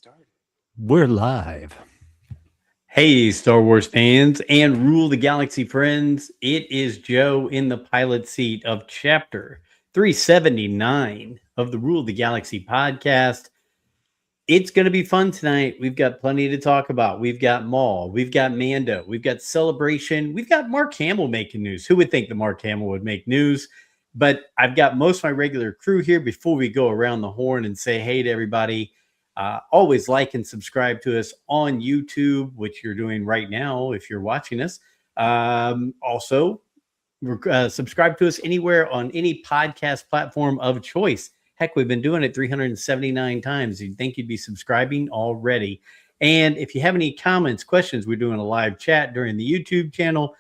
started. We're live. Hey, Star Wars fans and Rule the Galaxy friends. It is Joe in the pilot seat of Chapter 379 of the Rule the Galaxy podcast. It's going to be fun tonight. We've got plenty to talk about. We've got Maul. We've got Mando. We've got Celebration. We've got Mark Hamill making news. Who would think that Mark Hamill would make news? But I've got most of my regular crew here before we go around the horn and say hey to everybody. Always like and subscribe to us on YouTube, which you're doing right now if you're watching us. Also, subscribe to us anywhere on any podcast platform of choice. Heck, we've been doing it 379 times. You'd think you'd be subscribing already. And if you have any comments, questions, we're doing a live chat during the YouTube channel.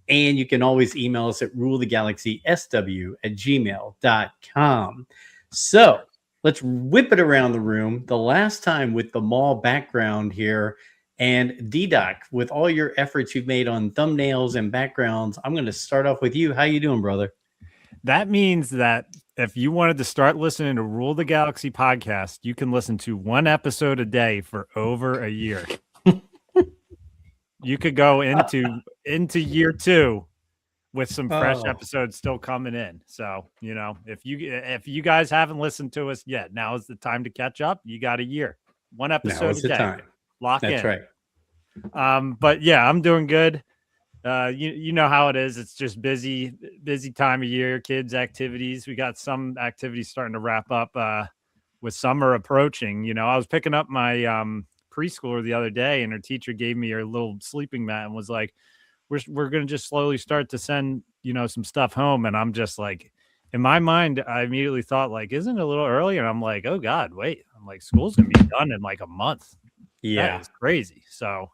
And you can always email us at ruletheGalaxySW@gmail.com. So let's whip it around the room. The last time with the Maul background here, and D-Doc, with all your efforts you've made on thumbnails and backgrounds, I'm going to start off with you. How you doing, brother? That means that if you wanted to start listening to Rule the Galaxy podcast, you can listen to one episode a day for over a year. You could go into year 2 with some fresh episodes still coming in. So, you know, if you guys haven't listened to us yet, now is the time to catch up. You got a year. One episode a day. Time. Lock in. That's right. But yeah, I'm doing good. You know how it is. It's just busy time of year, kids' activities. We got some activities starting to wrap up with summer approaching. You know, I was picking up my preschooler the other day, and her teacher gave me her little sleeping mat and was like, we're going to just slowly start to send, you know, some stuff home. And I'm just like, in my mind, I immediately thought, like, isn't it a little early? And I'm like, oh God, wait, I'm like, school's going to be done in like a month. Yeah. It's crazy. So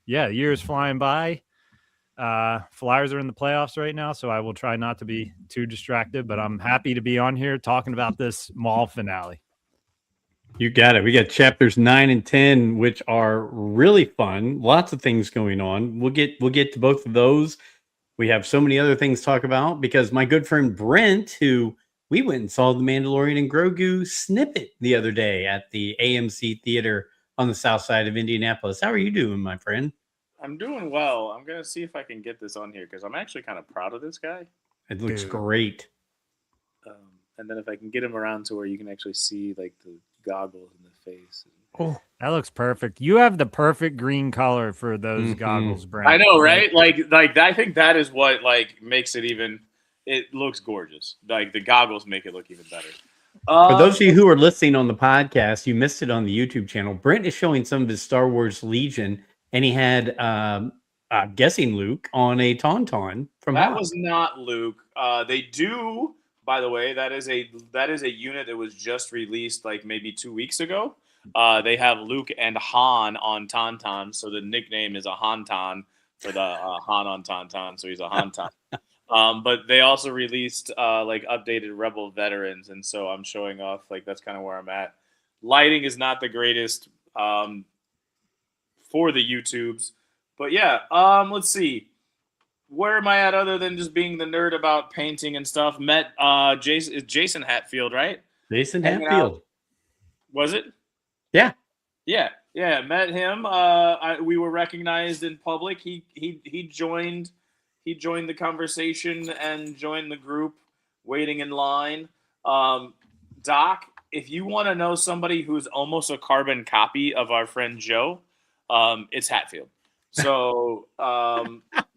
yeah, the year is flying by. Flyers are in the playoffs right now, so I will try not to be too distracted, but I'm happy to be on here talking about this Maul finale. You got it. We got chapters 9 and 10, which are really fun. Lots of things going on. We'll get to both of those. We have so many other things to talk about because my good friend Brent, who we went and saw the Mandalorian and Grogu snippet the other day at the AMC Theater on the south side of Indianapolis. How are you doing, my friend? I'm doing well. I'm going to see if I can get this on here because I'm actually kind of proud of this guy. It looks great. And then if I can get him around to where you can actually see like the goggles in the face. Oh, that looks perfect. You have the perfect green color for those goggles, Brent. I know, right? Like I think that is what like makes it even. It looks gorgeous. Like the goggles make it look even better. For those of you who are listening on the podcast, you missed it on the YouTube channel. Brent is showing some of his Star Wars Legion, and he had, guessing Luke on a Tauntaun from that Hoth. was not Luke. They do. By the way, that is a unit that was just released like maybe 2 weeks ago. They have Luke and Han on Tauntaun, so the nickname is a Hantan for the Han on Tauntaun, so he's a Hantan. But they also released like updated Rebel veterans, and so I'm showing off like that's kind of where I'm at. Lighting is not the greatest for the YouTubes, but yeah. Let's see. Where am I at other than just being the nerd about painting and stuff? Met Jason Hatfield, right? Jason Hatfield. Was it? Yeah. Met him. We were recognized in public. He joined the conversation and joined the group waiting in line. Doc, if you want to know somebody who's almost a carbon copy of our friend Joe, it's Hatfield. So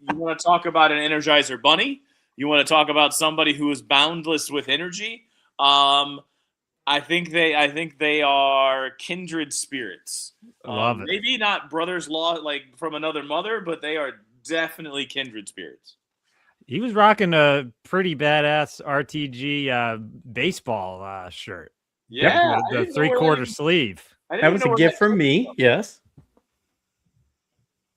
you want to talk about an Energizer Bunny? You want to talk about somebody who is boundless with energy? I think they are kindred spirits. Love it. Maybe not brothers law like from another mother, but they are definitely kindred spirits. He was rocking a pretty badass RTG baseball shirt. Yeah, the 3/4 sleeve. That was a gift from me. Yes.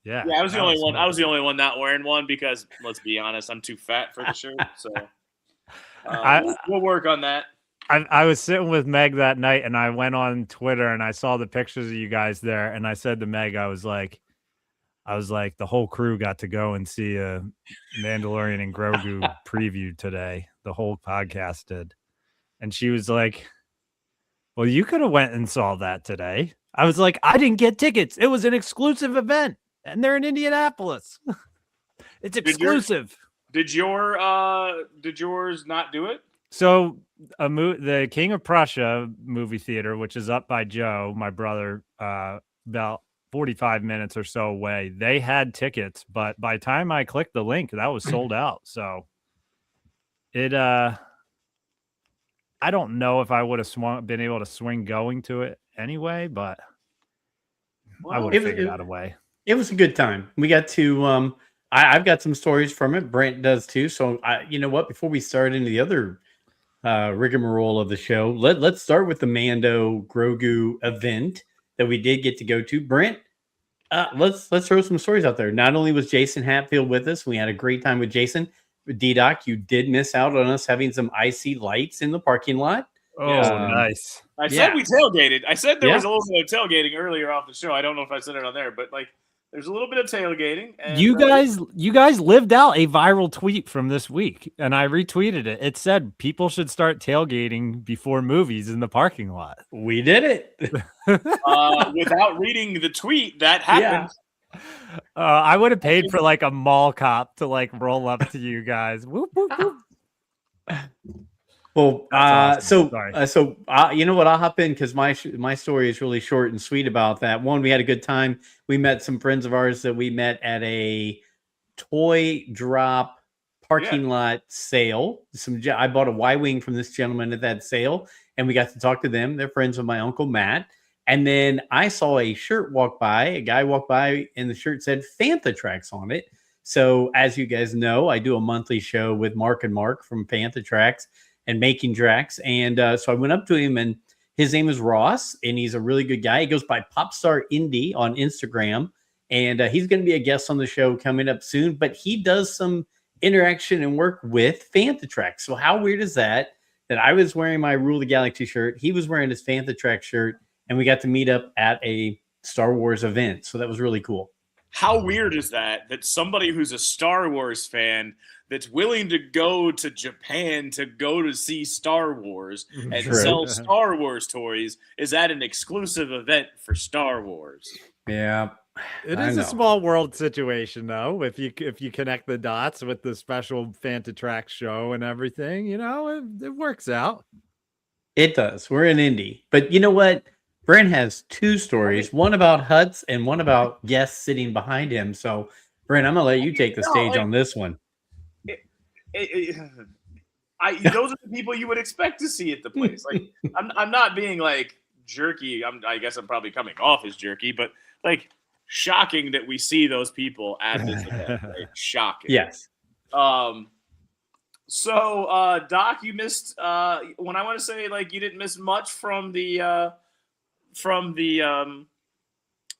Yeah, I was the only one. I was the only one not wearing one because, let's be honest, I'm too fat for the shirt. So we'll work on that. I was sitting with Meg that night, and I went on Twitter and I saw the pictures of you guys there, and I said to Meg, I was like, the whole crew got to go and see a Mandalorian and Grogu preview today. The whole podcast did, and she was like, "Well, you could have went and saw that today." I was like, I didn't get tickets. It was an exclusive event, and they're in Indianapolis. It's exclusive. Did yours not do it? So the King of Prussia movie theater, which is up by Joe, my brother, about 45 minutes or so away, they had tickets, but by the time I clicked the link, that was sold out. So it I don't know if I would have been able to swing going to it anyway, but I would have figured out a way. It was a good time. We got to I've got some stories from it. Brent does too. So you know what? Before we start into the other rigmarole of the show, let's start with the Mando Grogu event that we did get to go to. Brent, let's throw some stories out there. Not only was Jason Hatfield with us, we had a great time with Jason. D-Doc, you did miss out on us having some icy lights in the parking lot. Oh, nice. I said we tailgated. I said there was a little bit of tailgating earlier off the show. I don't know if I said it on there, but like there's a little bit of tailgating. And, you guys lived out a viral tweet from this week, and I retweeted it. It said people should start tailgating before movies in the parking lot. We did it. Without reading the tweet, that happened. Yeah. I would have paid for like a mall cop to like roll up to you guys. Whoop, whoop, whoop. Well, awesome. so you know what? I'll hop in because my story is really short and sweet about that. One, we had a good time. We met some friends of ours that we met at a toy drop parking lot sale. I bought a Y-wing from this gentleman at that sale, and we got to talk to them. They're friends with my uncle Matt. And then I saw a guy walk by, and the shirt said Fantha Tracks on it. So as you guys know, I do a monthly show with Mark and Mark from Fantha Tracks and Making Tracks. And so I went up to him, and his name is Ross, and he's a really good guy. He goes by Popstar Indie on Instagram, and he's going to be a guest on the show coming up soon. But he does some interaction and work with Fantha Tracks. So how weird is that I was wearing my Rule the Galaxy shirt, he was wearing his Fantha Tracks shirt, and we got to meet up at a Star Wars event. So that was really cool. How weird is that somebody who's a Star Wars fan that's willing to go to Japan to go to see Star Wars and sell Star Wars toys is at an exclusive event for Star Wars? Yeah. It is a small world situation, though. If you connect the dots with the special Fantha Tracks show and everything, you know, it works out. It does. We're in Indy. But you know what? Brent has two stories, one about Huts and one about guests sitting behind him. So, Brent, I'm going to let you take the stage on this one. Those are the people you would expect to see at the place. Like, I'm not being like jerky. I guess I'm probably coming off as jerky, but like shocking that we see those people at this event. Right? Shocking. Yes. So, Doc, you missed. When I want to say like you didn't miss much from the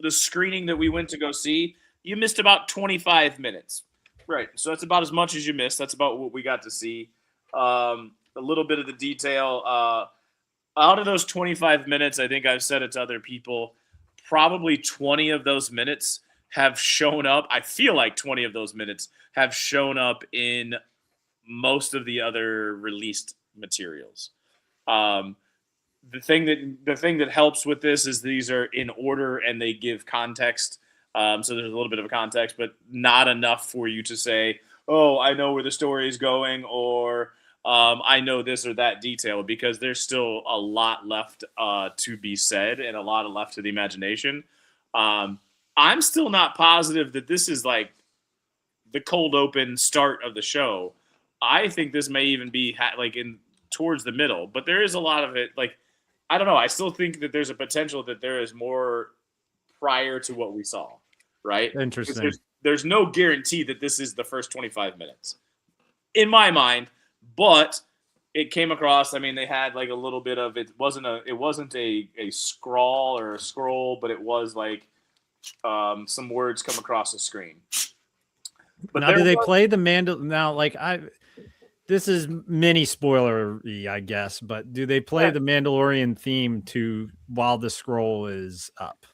screening that we went to go see, you missed about 25 minutes. Right. So that's about as much as you missed. That's about what we got to see. A little bit of the detail. Out of those 25 minutes, I think I've said it to other people, probably 20 of those minutes have shown up. I feel like 20 of those minutes have shown up in most of the other released materials. The thing that helps with this is these are in order and they give context. So there's a little bit of a context, but not enough for you to say, oh, I know where the story is going, or I know this or that detail, because there's still a lot left to be said and a lot left to the imagination. I'm still not positive that this is like the cold open start of the show. I think this may even be like in towards the middle, but there is a lot of it. Like, I don't know. I still think that there's a potential that there is more prior to what we saw, right? Interesting. There's no guarantee that this is the first 25 minutes in my mind, but it came across. I mean, they had like a little bit of, it wasn't a scrawl or a scroll, but it was like some words come across the screen. But now, do they play the now? Like this is mini spoilery, I guess, but do they play the Mandalorian theme while the scroll is up?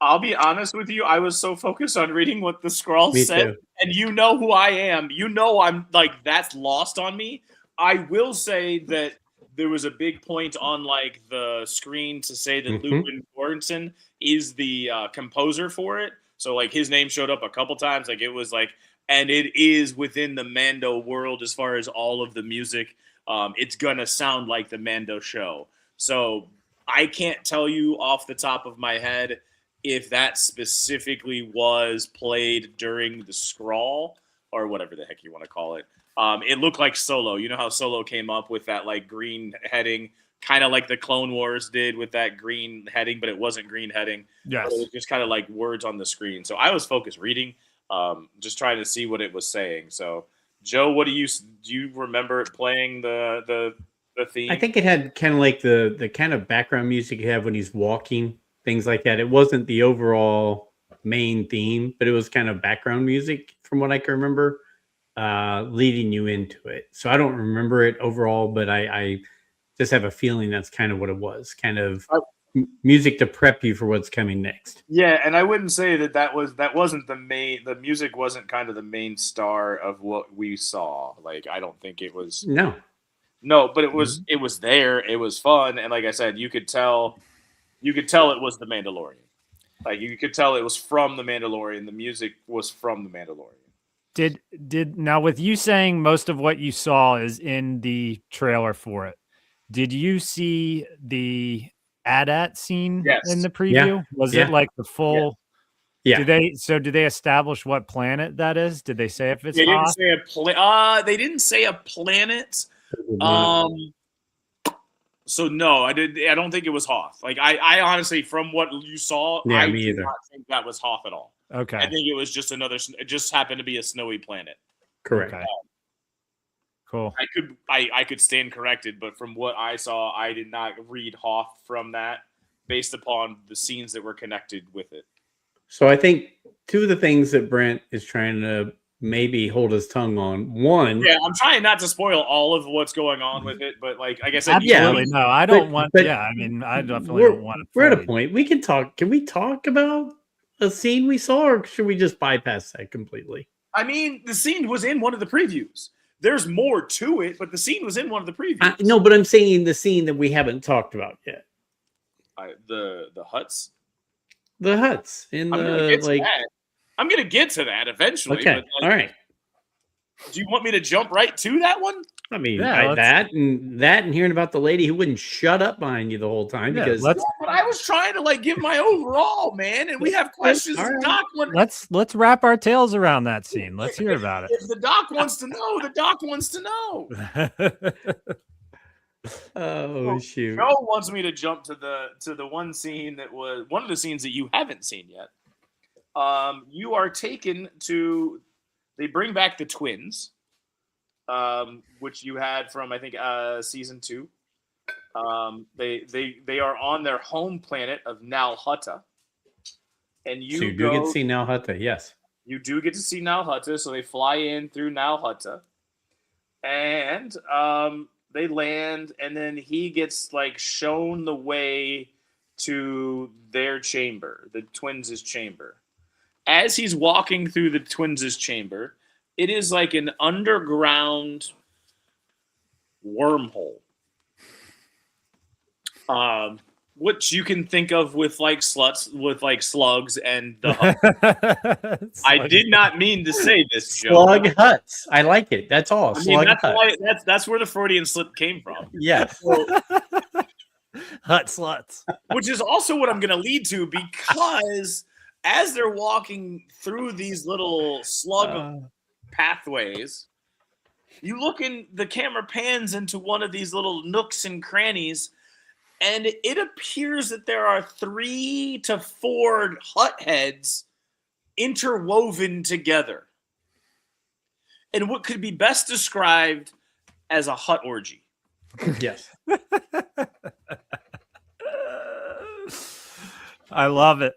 I'll be honest with you. I was so focused on reading what the scroll said, too. And you know who I am. You know I'm like, that's lost on me. I will say that there was a big point on like the screen to say that Mhm. Ludwig Göransson is the composer for it. So like his name showed up a couple times. Like it was like, and it is within the Mando world as far as all of the music. It's gonna sound like the Mando show. So I can't tell you off the top of my head if that specifically was played during the scrawl or whatever the heck you want to call it. It looked like Solo. You know how Solo came up with that like green heading, kind of like the Clone Wars did with that green heading, but it wasn't green heading. Yes. It was just kind of like words on the screen. So I was focused reading, just trying to see what it was saying. So Joe, what do you remember it playing the theme? I think it had kind of like the kind of background music you have when he's walking, things like that. It wasn't the overall main theme, but it was kind of background music from what I can remember, leading you into it. So I don't remember it overall, but I just have a feeling that's kind of what it was, kind of music to prep you for what's coming next. Yeah, and I wouldn't say that wasn't the main. The music wasn't kind of the main star of what we saw. Like I don't think it was. No, but it was there. It was fun, and like I said, you could tell it was the Mandalorian. Like you could tell it was from the Mandalorian. The music was from the Mandalorian. Did now with you saying most of what you saw is in the trailer for it? Did you see the AT-AT scene in the preview? Was it like the full? Yeah. Did they establish what planet that is? Did they say if it's They Hoth? didn't say they didn't say a planet. So no, I don't think it was Hoth. Like I honestly, from what you saw, I me do either. not think that was Hoth at all. Okay. I think it was just it just happened to be a snowy planet. Correct. Okay. Cool. I could stand corrected, but from what I saw, I did not read Hoth from that based upon the scenes that were connected with it. So I think two of the things that Brent is trying to maybe hold his tongue on. One, yeah, I'm trying not to spoil all of what's going on with it, but like I guess absolutely no, I don't want. but I mean, I definitely don't want it. We're at a point we can talk. Can we talk about a scene we saw, or should we just bypass that completely? I mean, the scene was in one of the previews. There's more to it, but the scene was in one of the previews. No, but I'm saying the scene that we haven't talked about yet. The huts. The huts in the like. I'm gonna get to that eventually. Okay, but like, all right. Do you want me to jump right to that one? I mean, that and hearing about the lady who wouldn't shut up behind you the whole time because. But I was trying to like give my overall, man, and we have questions. Right. Doc, let's wrap our tails around that scene. Let's hear about it. If the doc wants to know, the doc wants to know. Oh shoot! Joe wants me to jump to the one scene that was one of the scenes that you haven't seen yet. You are taken to. They bring back the twins, which you had from I think season 2. They are on their home planet of Nal Hutta, and you do get to see Nal Hutta. Yes, you do get to see Nal Hutta. So they fly in through Nal Hutta, and they land, and then he gets like shown the way to their chamber, the twins' chamber. As he's walking through the twins' chamber, it is like an underground wormhole. Which you can think of with like slugs and the I did not mean to say this, Joe. Slug huts. I like it. That's all. I mean, that's where the Freudian slip came from. Yes. So, hut sluts. Which is also what I'm going to lead to, because as they're walking through these little slug pathways, you look in, the camera pans into one of these little nooks and crannies, and it appears that there are 3 to 4 hut heads interwoven together in what could be best described as a hut orgy. Yes. I love it.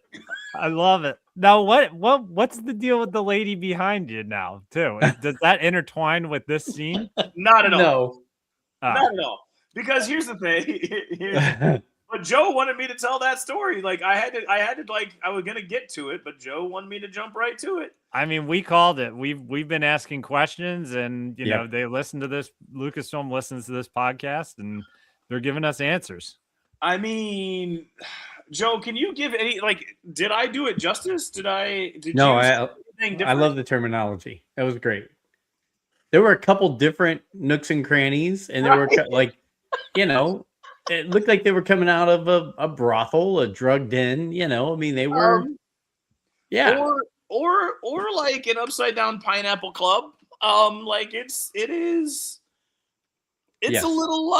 I love it. Now, what's the deal with the lady behind you now, too? Does that intertwine with this scene? Not at all. No. Not at all. Because here's the thing. But Joe wanted me to tell that story. Like I had to like I was gonna get to it, but Joe wanted me to jump right to it. I mean, we called it. We've been asking questions, and you know they listen to this. Lucasfilm listens to this podcast, and They're giving us answers. I mean, Joe, can you give any did I do it justice? Did No, you say I anything different? love the terminology. That was great. There were a couple different nooks and crannies, and there were it looked like they were coming out of a brothel, a drug den. I mean, they were, yeah, or like an upside down pineapple club. It's Yes. a little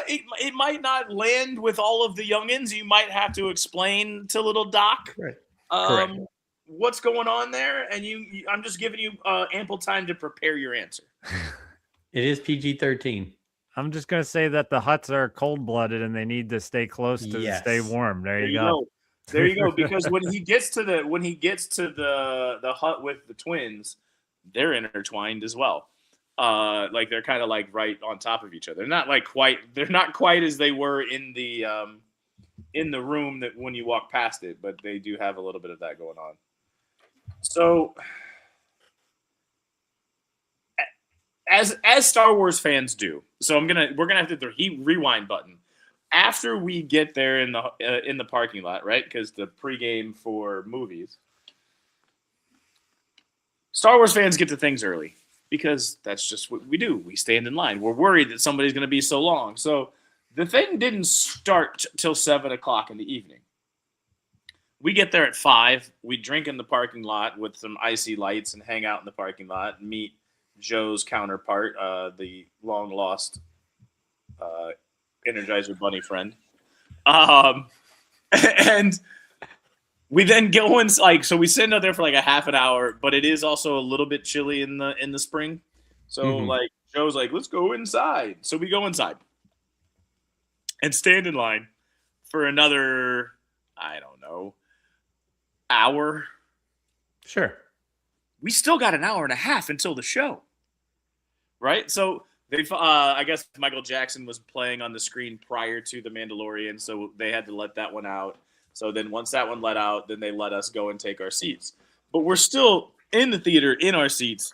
it might not land with all of the youngins. You might have to explain to little Doc Correct. what's going on there, and I'm just giving you ample time to prepare your answer. It is PG-13. I'm just gonna say that the Huts are cold-blooded and they need to stay close to stay warm. There you go. There you go. Because when he gets to the hut with the twins, they're intertwined as well. They're kind of like right on top of each other. They're not quite as they were in the room that when you walk past it, but they do have a little bit of that going on. So as Star Wars fans do. So we're gonna have to hit the rewind button after we get there in the parking lot, right? Because the pregame for movies. Star Wars fans get to things early because that's just what we do. We stand in line. We're worried that somebody's going to be so long. So the thing didn't start till 7:00 in the evening. We get there at 5. We drink in the parking lot with some icy lights and hang out in the parking lot and meet Joe's counterpart, the long lost Energizer Bunny friend. And we then go in, so we sit out there for like a half an hour, but it is also a little bit chilly in the spring. So Joe's like, let's go inside. So we go inside and stand in line for another, I don't know, hour. Sure. We still got an hour and a half until the show. Right? So I guess Michael Jackson was playing on the screen prior to The Mandalorian, so they had to let that one out. So then once that one let out, then they let us go and take our seats. But we're still in the theater in our seats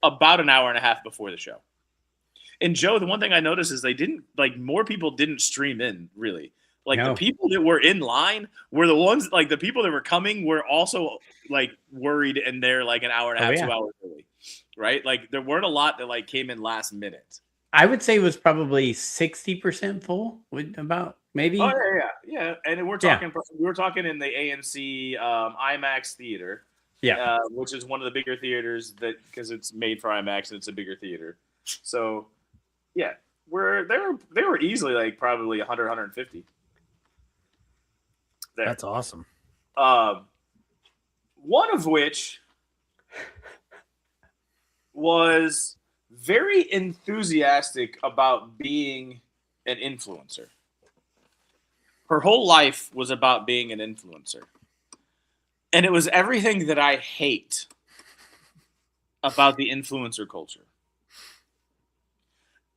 about an hour and a half before the show. And Joe, the one thing I noticed is more people didn't stream in, really. The people that were in line were the ones, the people that were coming were also worried, and they're an hour and a half, 2 hours early. Right? There weren't a lot that came in last minute. I would say it was probably 60% full, about maybe. Oh yeah. And we were talking in the AMC IMAX theater, which is one of the bigger theaters because it's made for IMAX and it's a bigger theater. So yeah, they were easily probably 100, 150. There. That's awesome. One of which was very enthusiastic about being an influencer. Her whole life was about being an influencer. And it was everything that I hate about the influencer culture.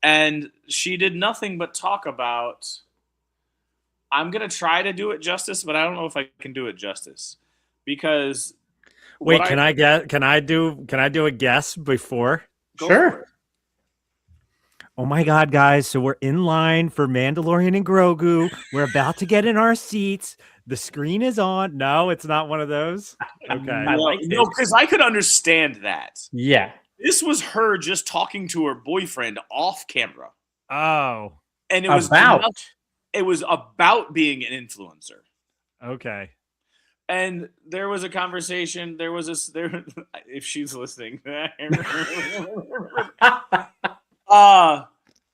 And she did nothing but talk about, I'm going to try to do it justice, but I don't know if I can do it justice. Because wait, can I do a guess before? Sure. Oh my God, guys. So we're in line for Mandalorian and Grogu. We're about to get in our seats. The screen is on. No, it's not one of those. Okay. I like this. No, because I could understand that. Yeah. This was her just talking to her boyfriend off camera. Oh. And it was about being an influencer. Okay. And there was a conversation. If she's listening.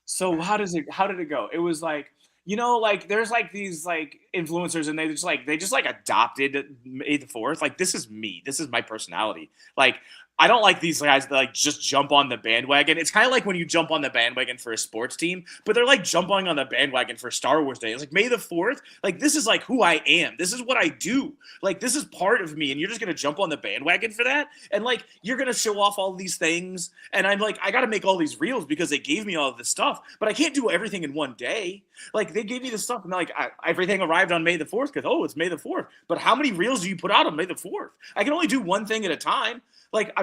So how did it go? It was there's these influencers, and they just adopted May the 4th. This is me. This is my personality. I don't like these guys that just jump on the bandwagon. It's kind of like when you jump on the bandwagon for a sports team, but they're jumping on the bandwagon for Star Wars Day. It's May the 4th. This is who I am. This is what I do. This is part of me, and you're just gonna jump on the bandwagon for that. And you're gonna show off all these things. And I'm I got to make all these reels because they gave me all of this stuff, but I can't do everything in one day. They gave me this stuff, and everything arrived on May the 4th because it's May the 4th. But how many reels do you put out on May the 4th? I can only do one thing at a time.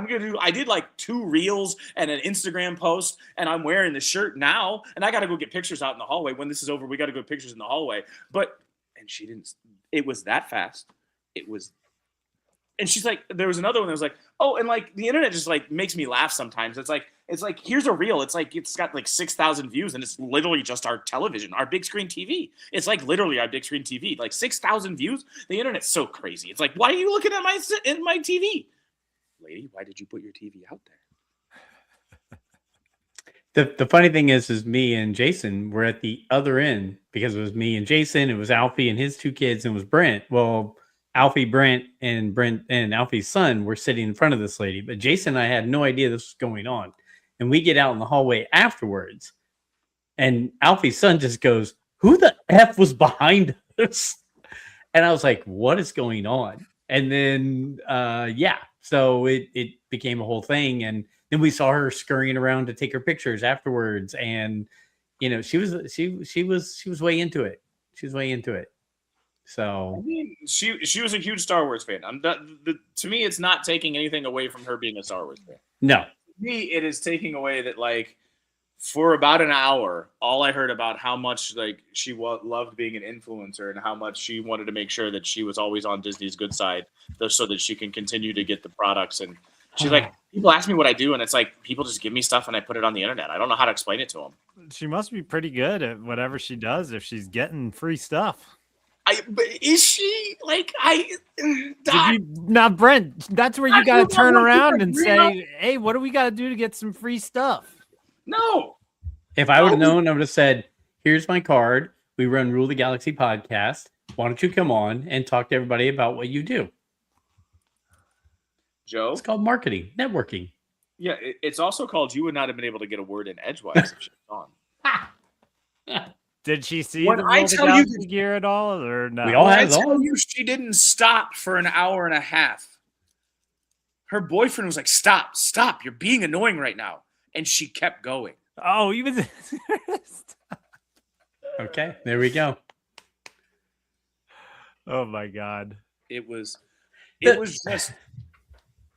I did like 2 reels and an Instagram post, and I'm wearing the shirt now, and I got to go get pictures out in the hallway. When this is over, we got to go pictures in the hallway. And she didn't, it was that fast. It was, and she's like, there was another one that was like, oh, and like the internet just like makes me laugh sometimes. It's like, here's a reel. It's like, it's got like 6,000 views, and it's literally just our television, our big screen TV. It's like literally our big screen TV, like 6,000 views. The internet's so crazy. It's like, why are you looking at my TV? Lady, why did you put your TV out The funny thing is me and Jason were at the other end, because it was me and Jason, it was Alfie and his 2 kids, and it was Brent. Well, Alfie, Brent, and Alfie's son were sitting in front of this lady, but Jason and I had no idea this was going on. And we get out in the hallway afterwards, and Alfie's son just goes, "Who the F was behind us?" And I was like, "What is going on?" And then, so it became a whole thing. And then we saw her scurrying around to take her pictures afterwards. And, she was way into it. She was way into it. So I mean, she was a huge Star Wars fan. To me, it's not taking anything away from her being a Star Wars fan. No. To me, it is taking away that, like, for about an hour, all I heard about how much like she loved being an influencer and how much she wanted to make sure that she was always on Disney's good side, so that she can continue to get the products. And she's like, people ask me what I do, and it's like, people just give me stuff and I put it on the internet. I don't know how to explain it to them. She must be pretty good at whatever she does if she's getting free stuff. But is she like now, Brent? That's where you got to turn around and say, "Hey, what do we got to do to get some free stuff?" No. If I would have known, I would have said, "Here's my card. We run Rule the Galaxy podcast. Why don't you come on and talk to everybody about what you do?" Joe, it's called marketing, networking. Yeah, it's also called. You would not have been able to get a word in edgewise if she was on. Did she see when the I tell you the gear at all, or no? We all I have tell you, she didn't stop for an hour and a half. Her boyfriend was like, "Stop! You're being annoying right now," and she kept going. Oh, he was. Okay, there we go. Oh my God! It was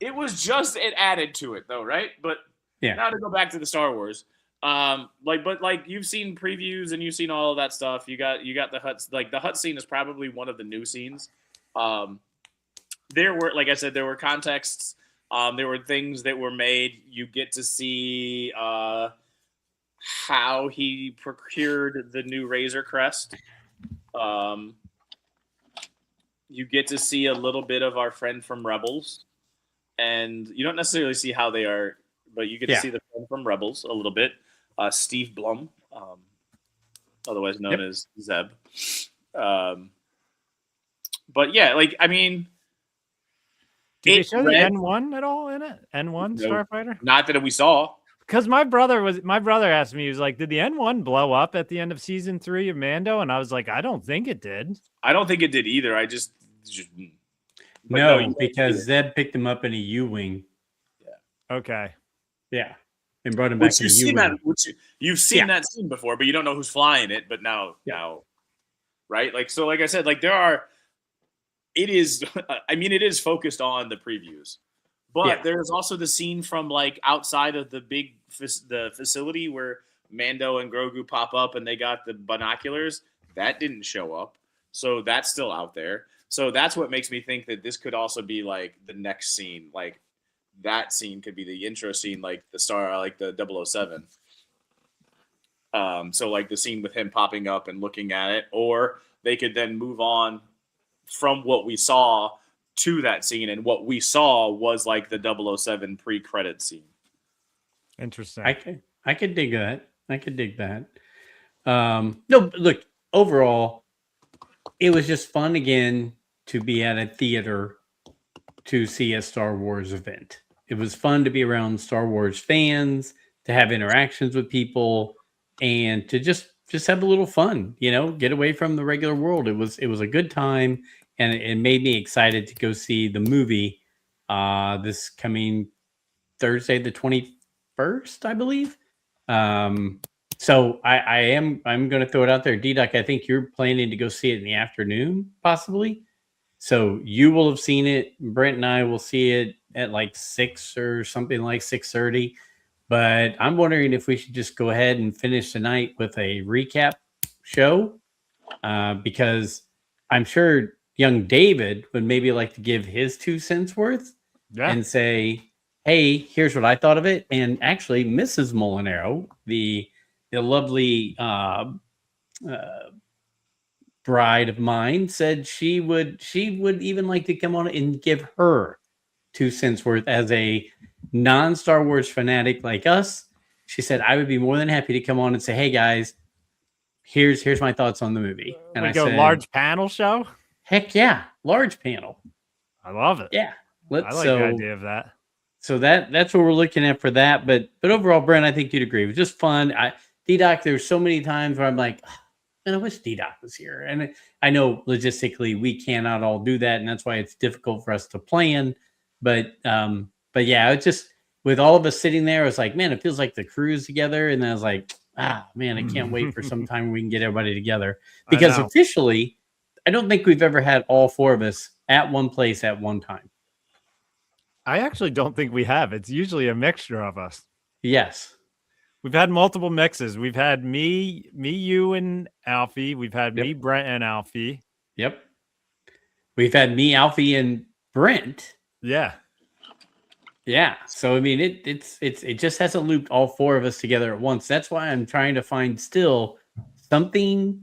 just it added to it though, right? But yeah. Now to go back to the Star Wars. But you've seen previews and you've seen all of that stuff. You got the Hutt. Like the Hutt scene is probably one of the new scenes. There were, like I said, there were contexts. There were things that were made. You get to see how he procured the new Razor Crest. You get to see a little bit of our friend from Rebels, and you don't necessarily see how they are, but you get to see the friend from Rebels a little bit. Steve Blum, otherwise known as Zeb. But yeah, like, I mean, did they show the N1 at all in it? N1 Starfighter? Not that we saw. Because my brother asked me, he was like, "Did the N1 blow up at the end of season 3 of Mando?" And I was like, "I don't think it did." I don't think it did either. I just no, because Zeb picked him up in a U-wing. Yeah. Okay. Yeah. And brought him back to U-wing. You've seen that scene before, but you don't know who's flying it. But now, right? Like, so, like I said, like it is focused on the previews, but there's also the scene from like outside of the facility where Mando and Grogu pop up and they got the binoculars. That didn't show up. So that's still out there. So that's what makes me think that this could also be like the next scene. Like, that scene could be the intro scene, like the 007. So like the scene with him popping up and looking at it, or they could then move on from what we saw to that scene, and what we saw was like the 007 pre-credit scene. Interesting. I could dig that. No, look, overall, it was just fun again to be at a theater to see a Star Wars event. It was fun to be around Star Wars fans, to have interactions with people, and to just have a little fun, get away from the regular world. It was a good time, and it made me excited to go see the movie this coming Thursday, the 21st, I believe. So I'm going to throw it out there. D-Duck, I think you're planning to go see it in the afternoon, possibly. So you will have seen it. Brent and I will see it at like 6 or something like 6:30. But I'm wondering if we should just go ahead and finish the night with a recap show, because I'm sure young David would maybe like to give his 2 cents worth Yeah. and say, "Hey, here's what I thought of it." And actually, Mrs. Molinaro, the lovely uh, bride of mine, said she would even like to come on and give her 2 cents worth as a non-Star Wars fanatic like us. She said I would be more than happy to come on and say, "Hey guys, here's my thoughts on the movie." And I Like a said, large panel show. "Heck yeah, large panel, I love it. yeah." I like the idea of that. So that's what we're looking at for that. But overall, Brent, I think you'd agree. It was just fun. D-Doc, there's so many times where I'm like, "Oh, man, I wish D-Doc was here." And I know logistically we cannot all do that, and that's why it's difficult for us to plan. But yeah, it's just with all of us sitting there, it's like, man, it feels like the crew's together. And then I was like, man, I can't wait for some time we can get everybody together. Because officially, I don't think we've ever had all 4 of us at one place at one time. I actually don't think we have. It's usually a mixture of us. Yes. We've had multiple mixes. We've had me, you, and Alfie. We've had me, Brent, and Alfie. Yep. We've had me, Alfie, and Brent. Yeah. Yeah. So I mean, it just hasn't looped all 4 of us together at once. That's why I'm trying to find still something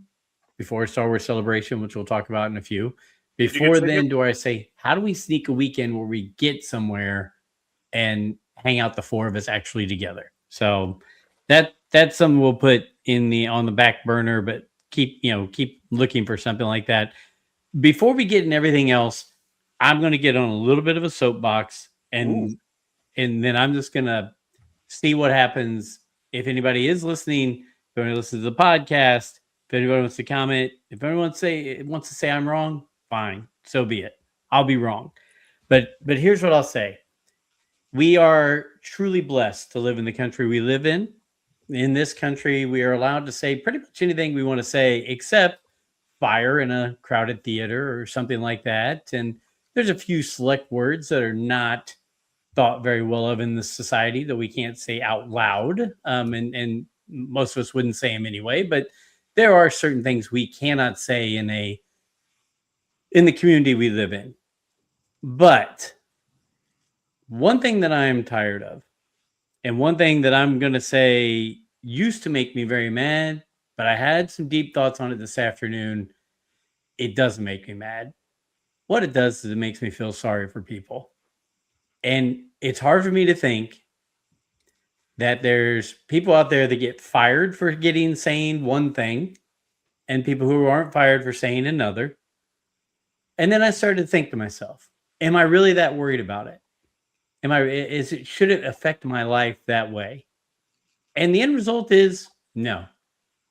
before Star Wars Celebration, which we'll talk about in a few. Before then, do I say, how do we sneak a weekend where we get somewhere and hang out the 4 of us actually together? So that's something we'll put on the back burner, but keep looking for something like that. Before we get in everything else, I'm going to get on a little bit of a soapbox, and then I'm just going to see what happens. If anybody is listening, if anybody listens to the podcast, if anybody wants to comment, if anyone wants to say I'm wrong, fine, so be it. I'll be wrong. But here's what I'll say. We are truly blessed to live in the country we live in. In this country, we are allowed to say pretty much anything we want to say, except fire in a crowded theater or something like that. And there's a few select words that are not thought very well of in this society that we can't say out loud. And most of us wouldn't say them anyway, but there are certain things we cannot say in the community we live in. But one thing that I am tired of, and one thing that I'm going to say used to make me very mad, but I had some deep thoughts on it this afternoon. It doesn't make me mad. What it does is it makes me feel sorry for people. And it's hard for me to think that there's people out there that get fired for saying one thing and people who aren't fired for saying another. And then I started to think to myself, am I really that worried about it? Should it affect my life that way? And the end result is no.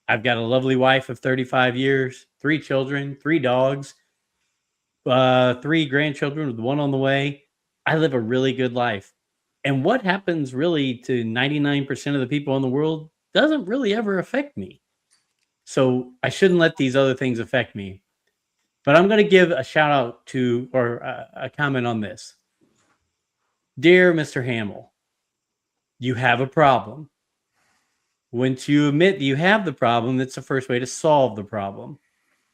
I've got a lovely wife of 35 years, 3 children, 3 dogs, 3 grandchildren with 1 on the way. I live a really good life. And what happens really to 99% of the people in the world doesn't really ever affect me. So I shouldn't let these other things affect me. But I'm going to give a shout out to, or a comment on this. Dear Mr. Hamill, you have a problem. Once you admit that you have the problem, that's the first way to solve the problem.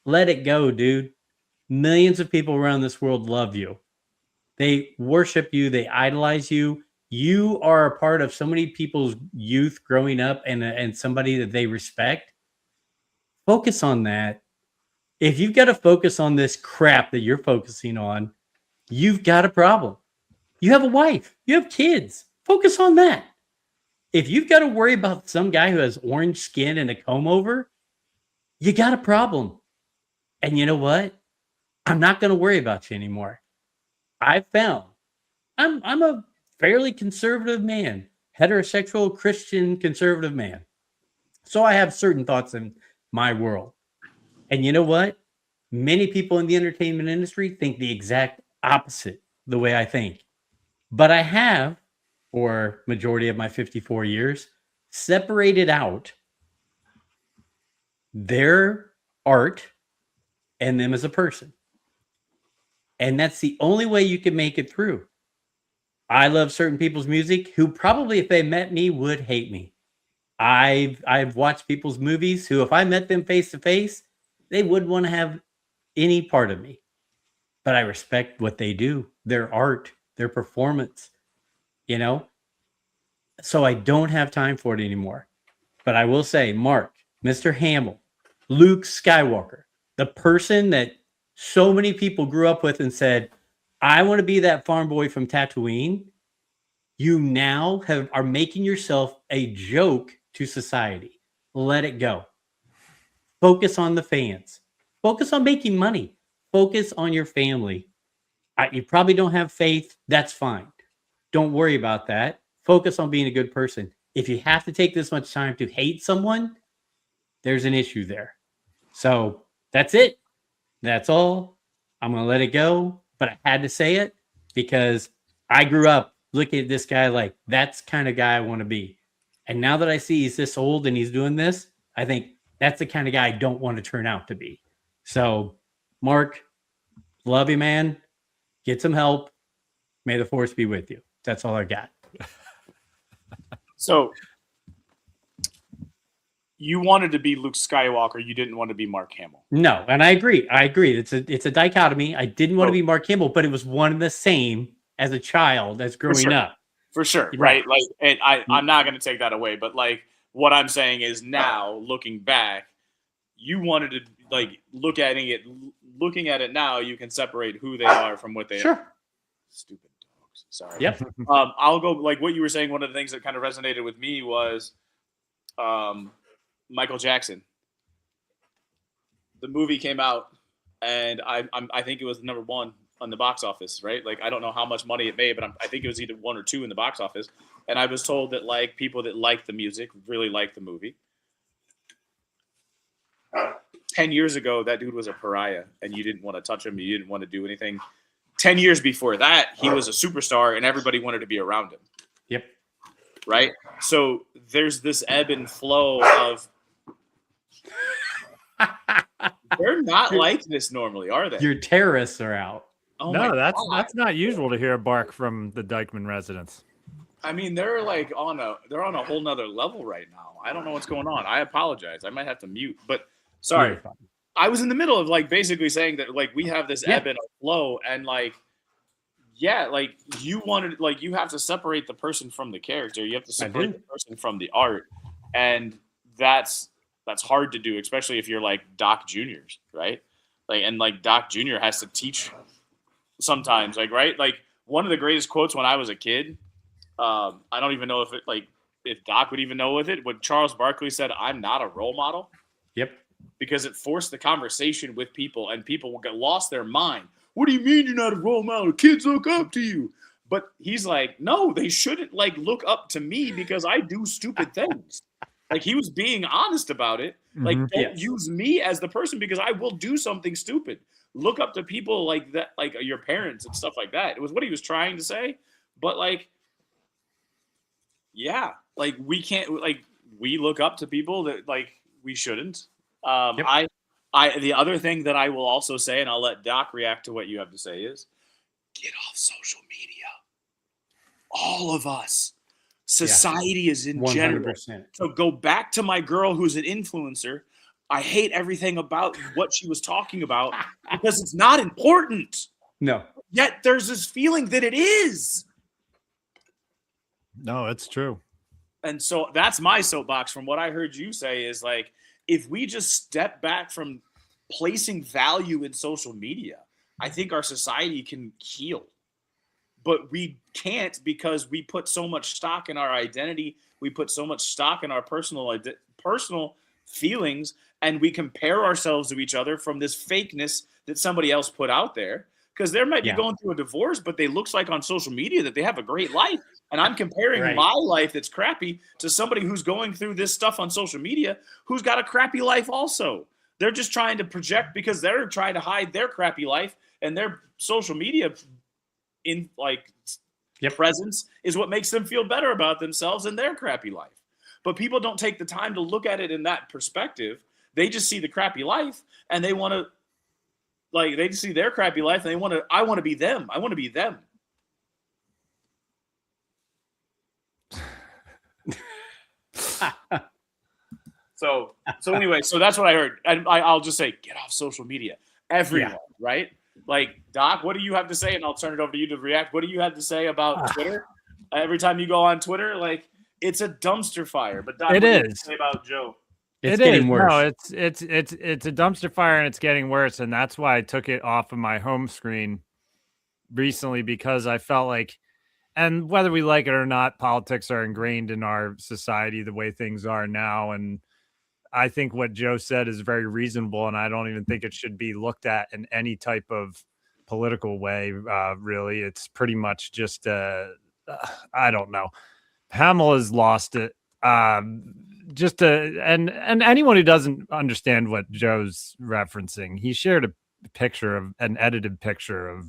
Let it go, dude. Millions of people around this world love you. They worship you. They idolize you. You are a part of so many people's youth growing up and somebody that they respect. Focus on that. If you've got to focus on this crap that you're focusing on, you've got a problem. You have a wife. You have kids. Focus on that. If you've got to worry about some guy who has orange skin and a comb over, you got a problem. And you know what? I'm not going to worry about you anymore. I've found I'm a fairly conservative man, heterosexual Christian conservative man. So I have certain thoughts in my world. And you know what? Many people in the entertainment industry think the exact opposite the way I think. But I have, for majority of my 54 years, separated out their art and them as a person. And that's the only way you can make it through. I love certain people's music who probably, if they met me, would hate me. I've watched people's movies who, if I met them face to face, they wouldn't want to have any part of me. But I respect what they do, their art, their performance, you know? So I don't have time for it anymore. But I will say, Mark, Mr. Hamill, Luke Skywalker, the person that so many people grew up with and said, I want to be that farm boy from Tatooine. You now are making yourself a joke to society. Let it go. Focus on the fans. Focus on making money. Focus on your family. You probably don't have faith. That's fine. Don't worry about that. Focus on being a good person. If you have to take this much time to hate someone, there's an issue there. So that's it. That's all. I'm going to let it go. But I had to say it because I grew up looking at this guy like, that's the kind of guy I want to be. And now that I see he's this old and he's doing this, I think that's the kind of guy I don't want to turn out to be. So, Mark, love you, man. Get some help. May the force be with you. That's all I got. So you wanted to be Luke Skywalker. You didn't want to be Mark Hamill. No, and I agree. It's a dichotomy. I didn't want to be Mark Hamill, but it was one and the same as a child, as growing up. For sure, right? Like, and I'm not going to take that away, but like what I'm saying is now, looking back, you wanted to like looking at it now, you can separate who they are from what they are. Stupid dogs. Sorry. Yep. I'll go like what you were saying. One of the things that kind of resonated with me was Michael Jackson. The movie came out, and I think it was number 1 on the box office, right? Like, I don't know how much money it made, but I think it was either 1 or 2 in the box office. And I was told that like people that liked the music really liked the movie. 10 years ago, that dude was a pariah, and you didn't want to touch him. You didn't want to do anything. 10 years before that, he was a superstar, and everybody wanted to be around him. Yep. Right? So there's this ebb and flow of they're not like this normally, are they? Your terrorists are out. Oh no, that's not usual to hear a bark from the Dykeman residents. I mean, they're on a whole nother level right now. I don't know what's going on. I apologize. I might have to mute, but sorry. I was in the middle of like basically saying that like we have this ebb and flow, and like like you wanted, like you have to separate the person from the character. You have to separate the person from the art, and that's hard to do, especially if you're like Doc Jr.'s, right? Like, and like Doc Jr. has to teach sometimes, like, right? Like one of the greatest quotes when I was a kid, I don't even know if Doc would even know with it, when Charles Barkley said, "I'm not a role model." Yep. Because it forced the conversation with people, and people will get lost their mind. What do you mean you're not a role model? Kids look up to you. But he's like, no, they shouldn't like look up to me because I do stupid things. Like, he was being honest about it. Like, don't use me as the person because I will do something stupid. Look up to people like that, like your parents and stuff like that. It was what he was trying to say. But like, yeah, like we can't, like we look up to people that like we shouldn't. The other thing that I will also say, and I'll let Doc react to what you have to say, is get off social media. All of us. Society is in 100%. General. So go back to my girl who's an influencer. I hate everything about what she was talking about because it's not important. No. Yet there's this feeling that it is. No, it's true. And so that's my soapbox from what I heard you say is like, if we just step back from placing value in social media, I think our society can heal. But we can't because we put so much stock in our identity. We put so much stock in our personal feelings, and we compare ourselves to each other from this fakeness that somebody else put out there. Because they might be going through a divorce, but they looks like on social media that they have a great life. And I'm comparing my life that's crappy to somebody who's going through this stuff on social media who's got a crappy life also. They're just trying to project because they're trying to hide their crappy life, and their social media in like presence is what makes them feel better about themselves and their crappy life. But people don't take the time to look at it in that perspective. They just see the crappy life, and they want to like they just see their crappy life, and I want to be them. I want to be them. So anyway, so that's what I heard. And I'll just say, get off social media, everyone, right? Like, Doc, what do you have to say? And I'll turn it over to you to react. What do you have to say about Twitter? Every time you go on Twitter, like, it's a dumpster fire. But Doc, It what do you is. have to say about Joe? It's getting worse. No, it's a dumpster fire, and it's getting worse. And that's why I took it off of my home screen recently, because I felt like, and whether we like it or not, politics are ingrained in our society the way things are now. And I think what Joe said is very reasonable, and I don't even think it should be looked at in any type of political way. Really, it's pretty much just I don't know. Hamill has lost it. And anyone who doesn't understand what Joe's referencing, he shared a picture of an edited picture of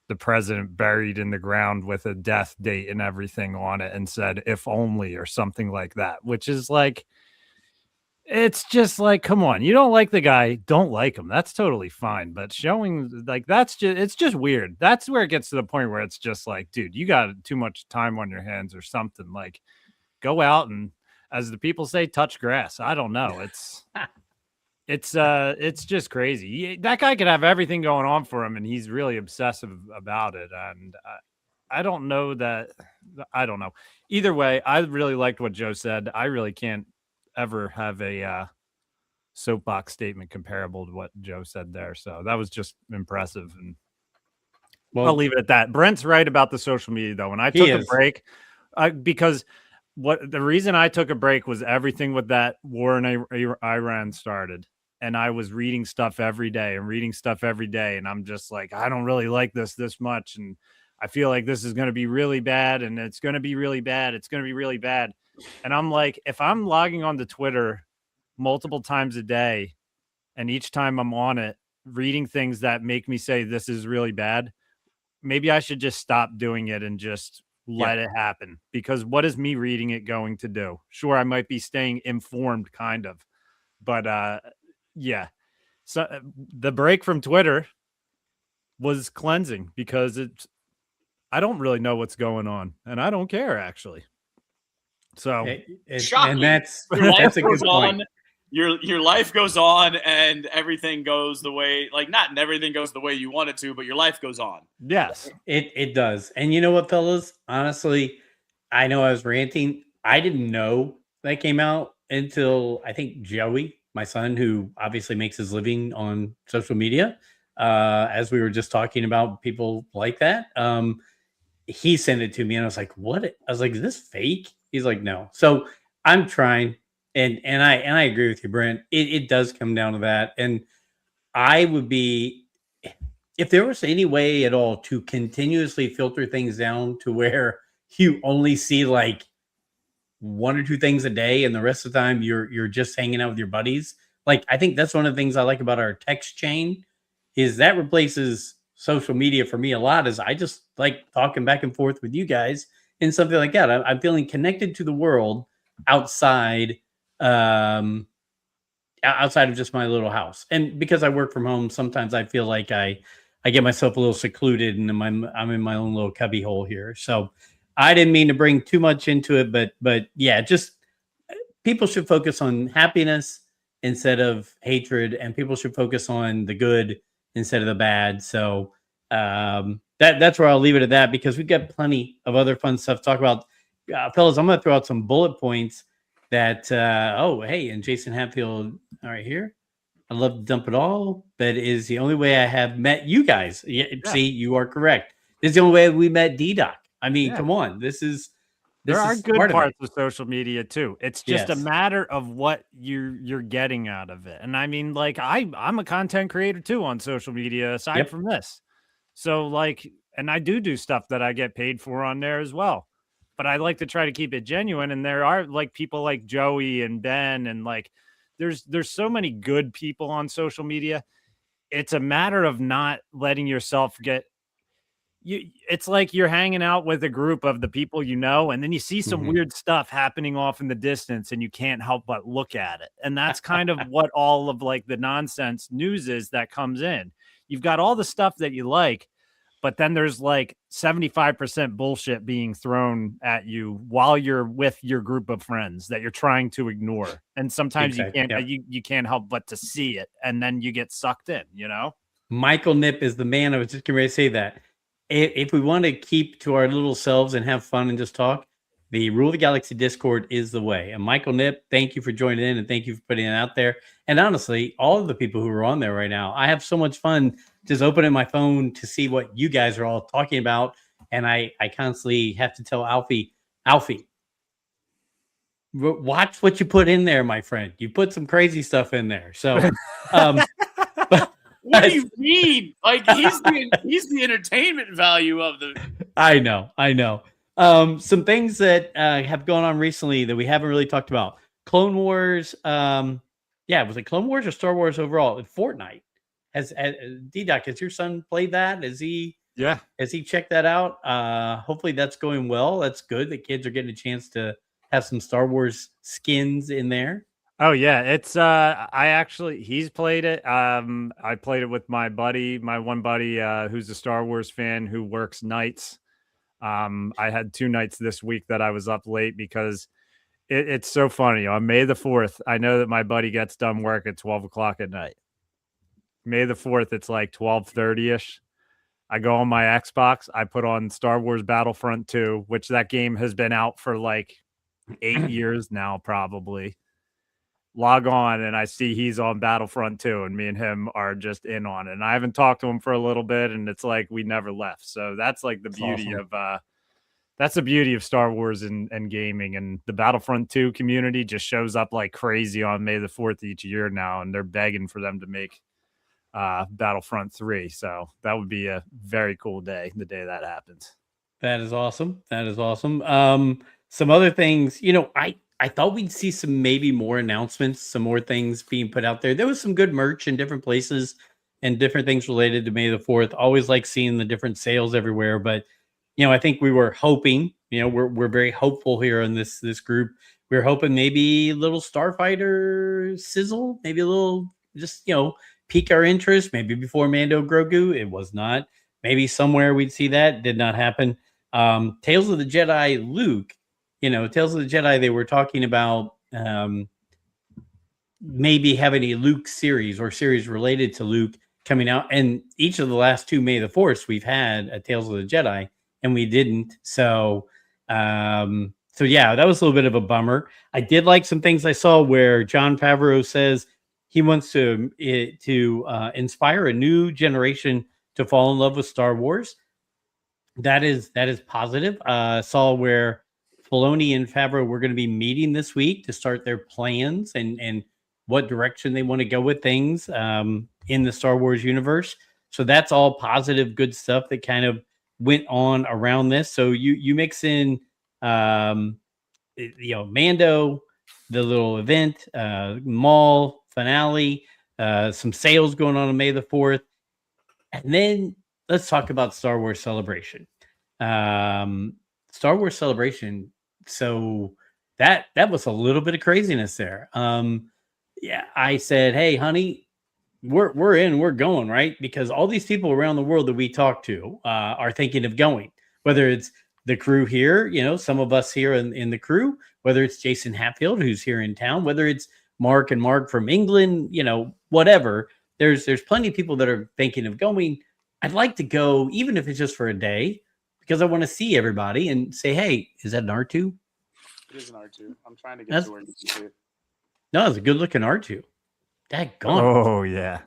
the president buried in the ground with a death date and everything on it, and said "if only" or something like that, which is like, it's just like, come on, you don't like the guy, don't like him. That's totally fine. But showing like, it's just weird. That's where it gets to the point where it's just like, dude, you got too much time on your hands or something. Like, go out and, as the people say, touch grass. I don't know. It's just crazy. That guy could have everything going on for him, and he's really obsessive about it. And I don't know that. I don't know. Either way, I really liked what Joe said. I really can't ever have a soapbox statement comparable to what Joe said there. So that was just impressive. And I'll leave it at that. Brent's right about the social media, though. When I took a break, because the reason I took a break was everything with that war in Iran started. And I was reading stuff every day. And I'm just like, I don't really like this much. And I feel like this is going to be really bad. And it's going to be really bad. It's going to be really bad. And I'm like, if I'm logging onto Twitter multiple times a day, and each time I'm on it, reading things that make me say this is really bad, maybe I should just stop doing it and just let it happen. Because what is me reading it going to do? Sure, I might be staying informed, kind of. But yeah. So the break from Twitter was cleansing, because I don't really know what's going on, and I don't care, actually. So shocking. And that's a good point. Your life goes on, and everything goes the way, like, not everything goes the way you want it to, but your life goes on. Yes, it does. And you know what, fellas? Honestly, I know I was ranting. I didn't know that came out until, I think, Joey, my son, who obviously makes his living on social media, as we were just talking about people like that. He sent it to me, and I was like, "What?" I was like, "Is this fake?" He's like, "No." So I'm trying, and I agree with you, Brent. It does come down to that, and I would be, if there was any way at all to continuously filter things down to where you only see like one or two things a day, and the rest of the time you're just hanging out with your buddies. Like, I think that's one of the things I like about our text chain, is that replaces social media for me a lot. Is I just like talking back and forth with you guys and something like that. I'm feeling connected to the world outside, outside of just my little house. And because I work from home, sometimes I feel like I get myself a little secluded, and I'm in my own little cubby hole here. So I didn't mean to bring too much into it, but yeah, just people should focus on happiness instead of hatred, and people should focus on the good instead of the bad. So that's where I'll leave it at that, because we've got plenty of other fun stuff to talk about. Fellas, I'm going to throw out some bullet points that, hey, and Jason Hatfield, all right, here. I love to dump it all. That is the only way I have met you guys. Yeah. See, you are correct. This is the only way we met D-Doc. I mean, come on. There are good parts of social media too. It's just a matter of what you're getting out of it. And I mean, like, I'm a content creator too on social media, aside from this. So like, and I do stuff that I get paid for on there as well. But I like to try to keep it genuine. And there are like people like Joey and Ben, and like there's so many good people on social media. It's a matter of not letting yourself get it's like you're hanging out with a group of the people you know, and then you see some weird stuff happening off in the distance, and you can't help but look at it. And that's kind of what all of like the nonsense news is that comes in. You've got all the stuff that you like, but then there's like 75% bullshit being thrown at you while you're with your group of friends that you're trying to ignore. And sometimes Exactly, you can't, yeah. you can't help but to see it. And then you get sucked in, you know? Michael Nip is the man. I was just getting ready to say that. If we want to keep to our little selves and have fun and just talk, the Rule of the Galaxy Discord is the way. And Michael Nip, thank you for joining in and thank you for putting it out there. And honestly, all of the people who are on there right now, I have so much fun just opening my phone to see what you guys are all talking about. And I constantly have to tell Alfie, watch what you put in there, my friend. You put some crazy stuff in there. So, what do you mean? Like he's the entertainment value of the. I know. Some things that have gone on recently that we haven't really talked about. Clone Wars. Was it Clone Wars or Star Wars overall? Fortnite. Has D-Doc, has your son played that? Has he checked that out? Hopefully that's going well. That's good. The kids are getting a chance to have some Star Wars skins in there. Oh yeah, it's he's played it. I played it with my one buddy who's a Star Wars fan who works nights. I had 2 nights this week that I was up late because it's so funny. On May the 4th, I know that my buddy gets done work at 12 o'clock at night. May the 4th, it's like 12:30ish. I go on my Xbox, I put on Star Wars Battlefront 2, which that game has been out for like 8 years now, probably. Log on and I see he's on Battlefront 2 and me and him are just in on it. And I haven't talked to him for a little bit and it's like we never left. So that's like the beauty awesome. of that's the beauty of Star Wars and gaming. And the Battlefront 2 community just shows up like crazy on May the 4th each year now, and they're begging for them to make Battlefront 3. So that would be a very cool day, the day that happens. That is awesome. Some other things, I thought we'd see some maybe more announcements, some more things being put out there. There was some good merch in different places and different things related to May the 4th. Always like seeing the different sales everywhere. But, I think we were hoping, we're very hopeful here in this group. We were hoping maybe a little Starfighter sizzle, maybe a little just, pique our interest, maybe before Mando Grogu. It was not. Maybe somewhere we'd see that. Did not happen. Tales of the Jedi Luke. Tales of the Jedi, they were talking about maybe having a Luke series or series related to Luke coming out. And each of the last 2 May the 4th, we've had a Tales of the Jedi, and we didn't. So yeah, that was a little bit of a bummer. I did like some things I saw where Jon Favreau says he wants to inspire a new generation to fall in love with Star Wars. That is positive. Saw where Filoni and Favreau were going to be meeting this week to start their plans and what direction they want to go with things in the Star Wars universe. So that's all positive, good stuff that kind of went on around this. So you mix in, Mando, the little event, Maul finale, some sales going on May the 4th, and then let's talk about Star Wars Celebration. Star Wars Celebration. So that was a little bit of craziness there. Yeah, I said, hey, honey, we're in, we're going, right? Because all these people around the world that we talk to are thinking of going, whether it's the crew here, some of us here in the crew, whether it's Jason Hatfield, who's here in town, whether it's Mark and Mark from England, whatever. There's plenty of people that are thinking of going. I'd like to go, even if it's just for a day, because I want to see everybody and say, hey, is that an R2? It is an R2. I'm trying to get to where you can see it. No, it's a good looking R2. Daggone. Oh yeah.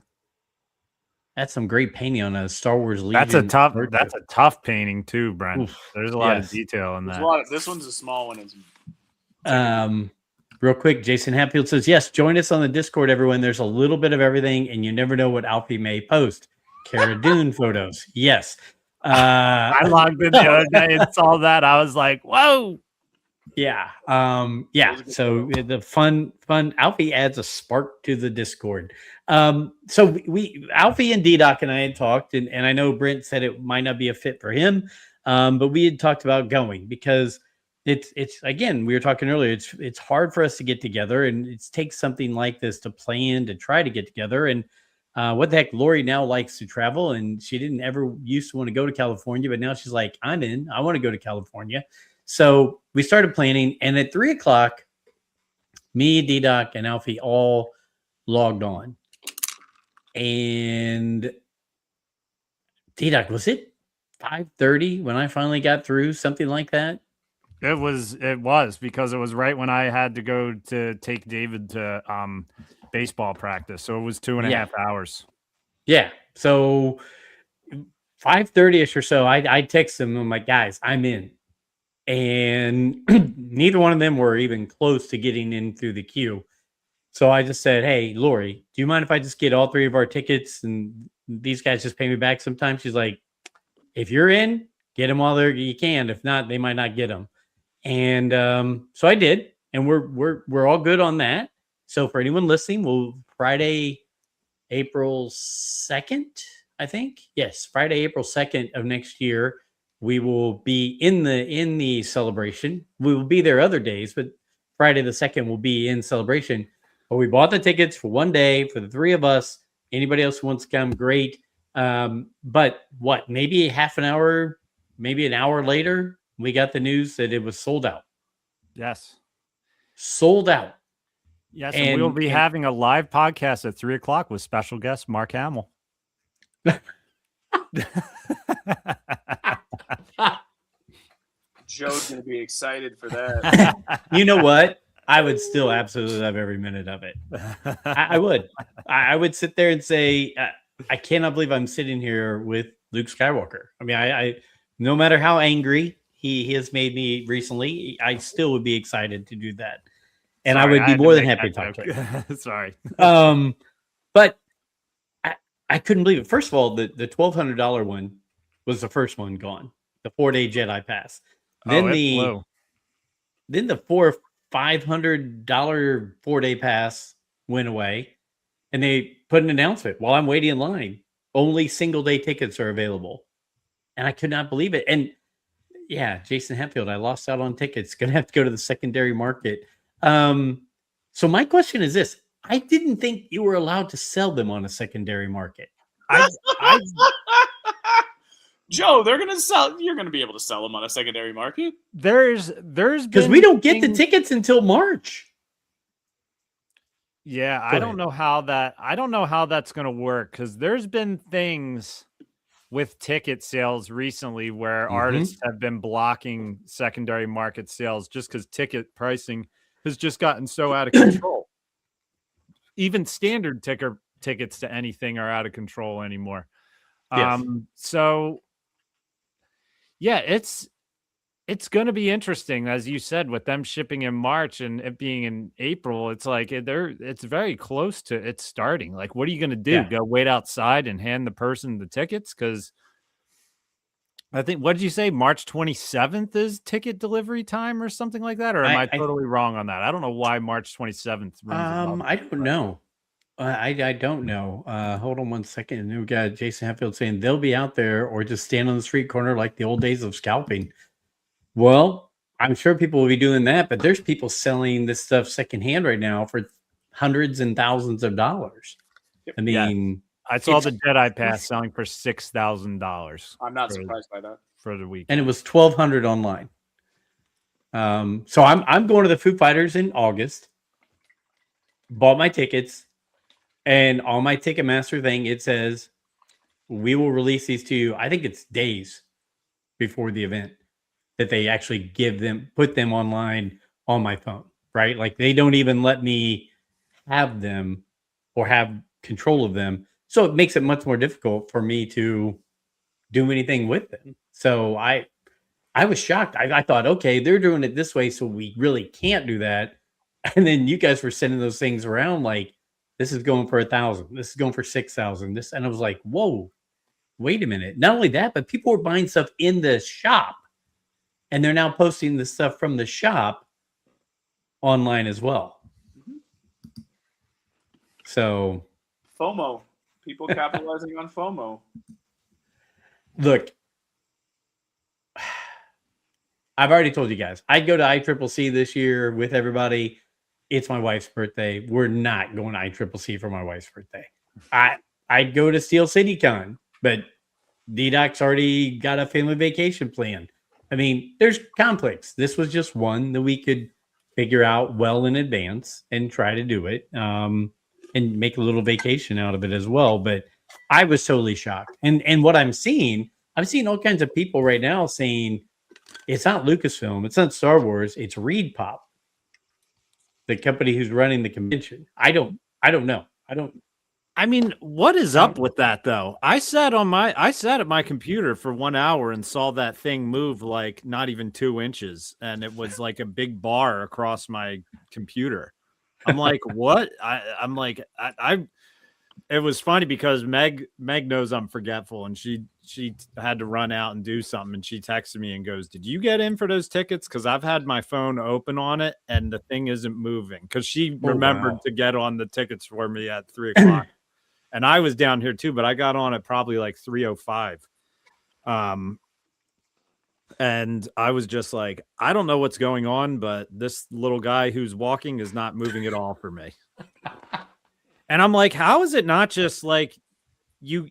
That's some great painting on a Star Wars Legion. That's a tough painting too, Brent. Oof, there's a lot of detail in that. This one's a small one. Real quick, Jason Hatfield says, yes, join us on the Discord, everyone. There's a little bit of everything, and you never know what Alfie may post. Cara Dune photos. Yes. I logged in the other day and saw that. I was like, whoa. Yeah. So the fun Alfie adds a spark to the Discord. So Alfie and D-Doc and I had talked, and I know Brent said it might not be a fit for him. But we had talked about going because it's again, we were talking earlier, it's hard for us to get together, and it takes something like this to plan to try to get together. And what the heck? Lori now likes to travel, and she didn't ever used to want to go to California, but now she's like, I'm in. I want to go to California. So we started planning, and at 3:00, me, D-Doc, and Alfie all logged on. And D-Doc, was it 5:30 when I finally got through, something like that? It was because it was right when I had to go to take David to baseball practice. So it was 2.5 hours. Yeah. So 5:30ish or so, I text them. I'm like, guys, I'm in. And neither one of them were even close to getting in through the queue. So I just said, hey, Lori, do you mind if I just get all 3 of our tickets and these guys just pay me back sometime? She's like, if you're in, get them while you can. If not, they might not get them. And so I did, and we're all good on that. So for anyone listening, we'll Friday, April 2nd, I think. Yes, Friday, April 2nd of next year, we will be in the celebration. We will be there other days, but Friday the 2nd will be in celebration. But we bought the tickets for one day for the 3 of us. Anybody else who wants to come, great. But what, maybe half an hour, maybe an hour later, we got the news that it was sold out. Yes. Sold out. Yes, and we'll be having a live podcast at 3:00 with special guest Mark Hamill. Joe's going to be excited for that. You know what? I would still absolutely love every minute of it. I would. I would sit there and say, I cannot believe I'm sitting here with Luke Skywalker. I mean, I no matter how angry he has made me recently, I still would be excited to do that. And I would be more than happy to talk to him. Sorry. But I couldn't believe it. First of all, the $1,200 one was the first one gone. The 4-day Jedi pass. Then the $400 $500 4-day pass went away, and they put an announcement while I'm waiting in line. Only single day tickets are available. And I could not believe it. And yeah, Jason Hetfield, I lost out on tickets. Gonna have to go to the secondary market. So my question is this: I didn't think you were allowed to sell them on a secondary market. Joe, they're gonna sell. You're gonna be able to sell them on a secondary market. There's because we don't get the tickets until March. Yeah, I don't know how that's gonna work, because there's been things with ticket sales recently where artists have been blocking secondary market sales just because ticket pricing has just gotten so out of control. Even standard tickets to anything are out of control anymore. Yes. So yeah, it's going to be interesting, as you said, with them shipping in March and it being in April. It's like it's very close to it starting. Like, what are you going to do? Yeah. Go wait outside and hand the person the tickets? Because I think, what did you say? March 27th is ticket delivery time or something like that? Or am I totally wrong on that? I don't know why March 27th. I don't know. I don't know. Hold on one second. We got Jason Hetfield saying they'll be out there or just stand on the street corner like the old days of scalping. Well, I'm sure people will be doing that, but there's people selling this stuff secondhand right now for hundreds and thousands of dollars. I mean, I saw the Jedi Pass selling for $6,000. I'm not surprised by that for the week, and it was $1,200 online. So I'm going to the Foo Fighters in August. Bought my tickets. And on my Ticketmaster thing, it says, we will release these to you. I think it's days before the event that they actually put them online on my phone, right? Like, they don't even let me have them or have control of them. So it makes it much more difficult for me to do anything with them. So I was shocked. I thought, okay, they're doing it this way, so we really can't do that. And then you guys were sending those things around like, this is going for 1,000. This is going for 6,000. And I was like, whoa, wait a minute. Not only that, but people were buying stuff in the shop, and they're now posting the stuff from the shop online as well. So FOMO, people capitalizing on FOMO. Look, I've already told you guys, I'd go to ICCC this year with everybody. It's my wife's birthday. We're not going to ICCC for my wife's birthday. I'd go to Steel City Con, but D-Doc's already got a family vacation plan. I mean, there's conflicts. This was just one that we could figure out well in advance and try to do it, and make a little vacation out of it as well. But I was totally shocked. And what I'm seeing all kinds of people right now saying it's not Lucasfilm, it's not Star Wars, it's Reed Pop, the company who's running the convention. I don't know. I mean, what is up with that though? I sat at my computer for 1 hour and saw that thing move like not even 2 inches, and it was like a big bar across my computer. I'm like, what? I'm like, it was funny because Meg knows I'm forgetful, and she had to run out and do something, and she texted me and goes, "Did you get in for those tickets? Because I've had my phone open on it and the thing isn't moving." Because she remembered to get on the tickets for me at 3:00. And I was down here too, but I got on at probably like 3:05. And I was just like, I don't know what's going on, but this little guy who's walking is not moving at all for me. And I'm like, how is it not just like you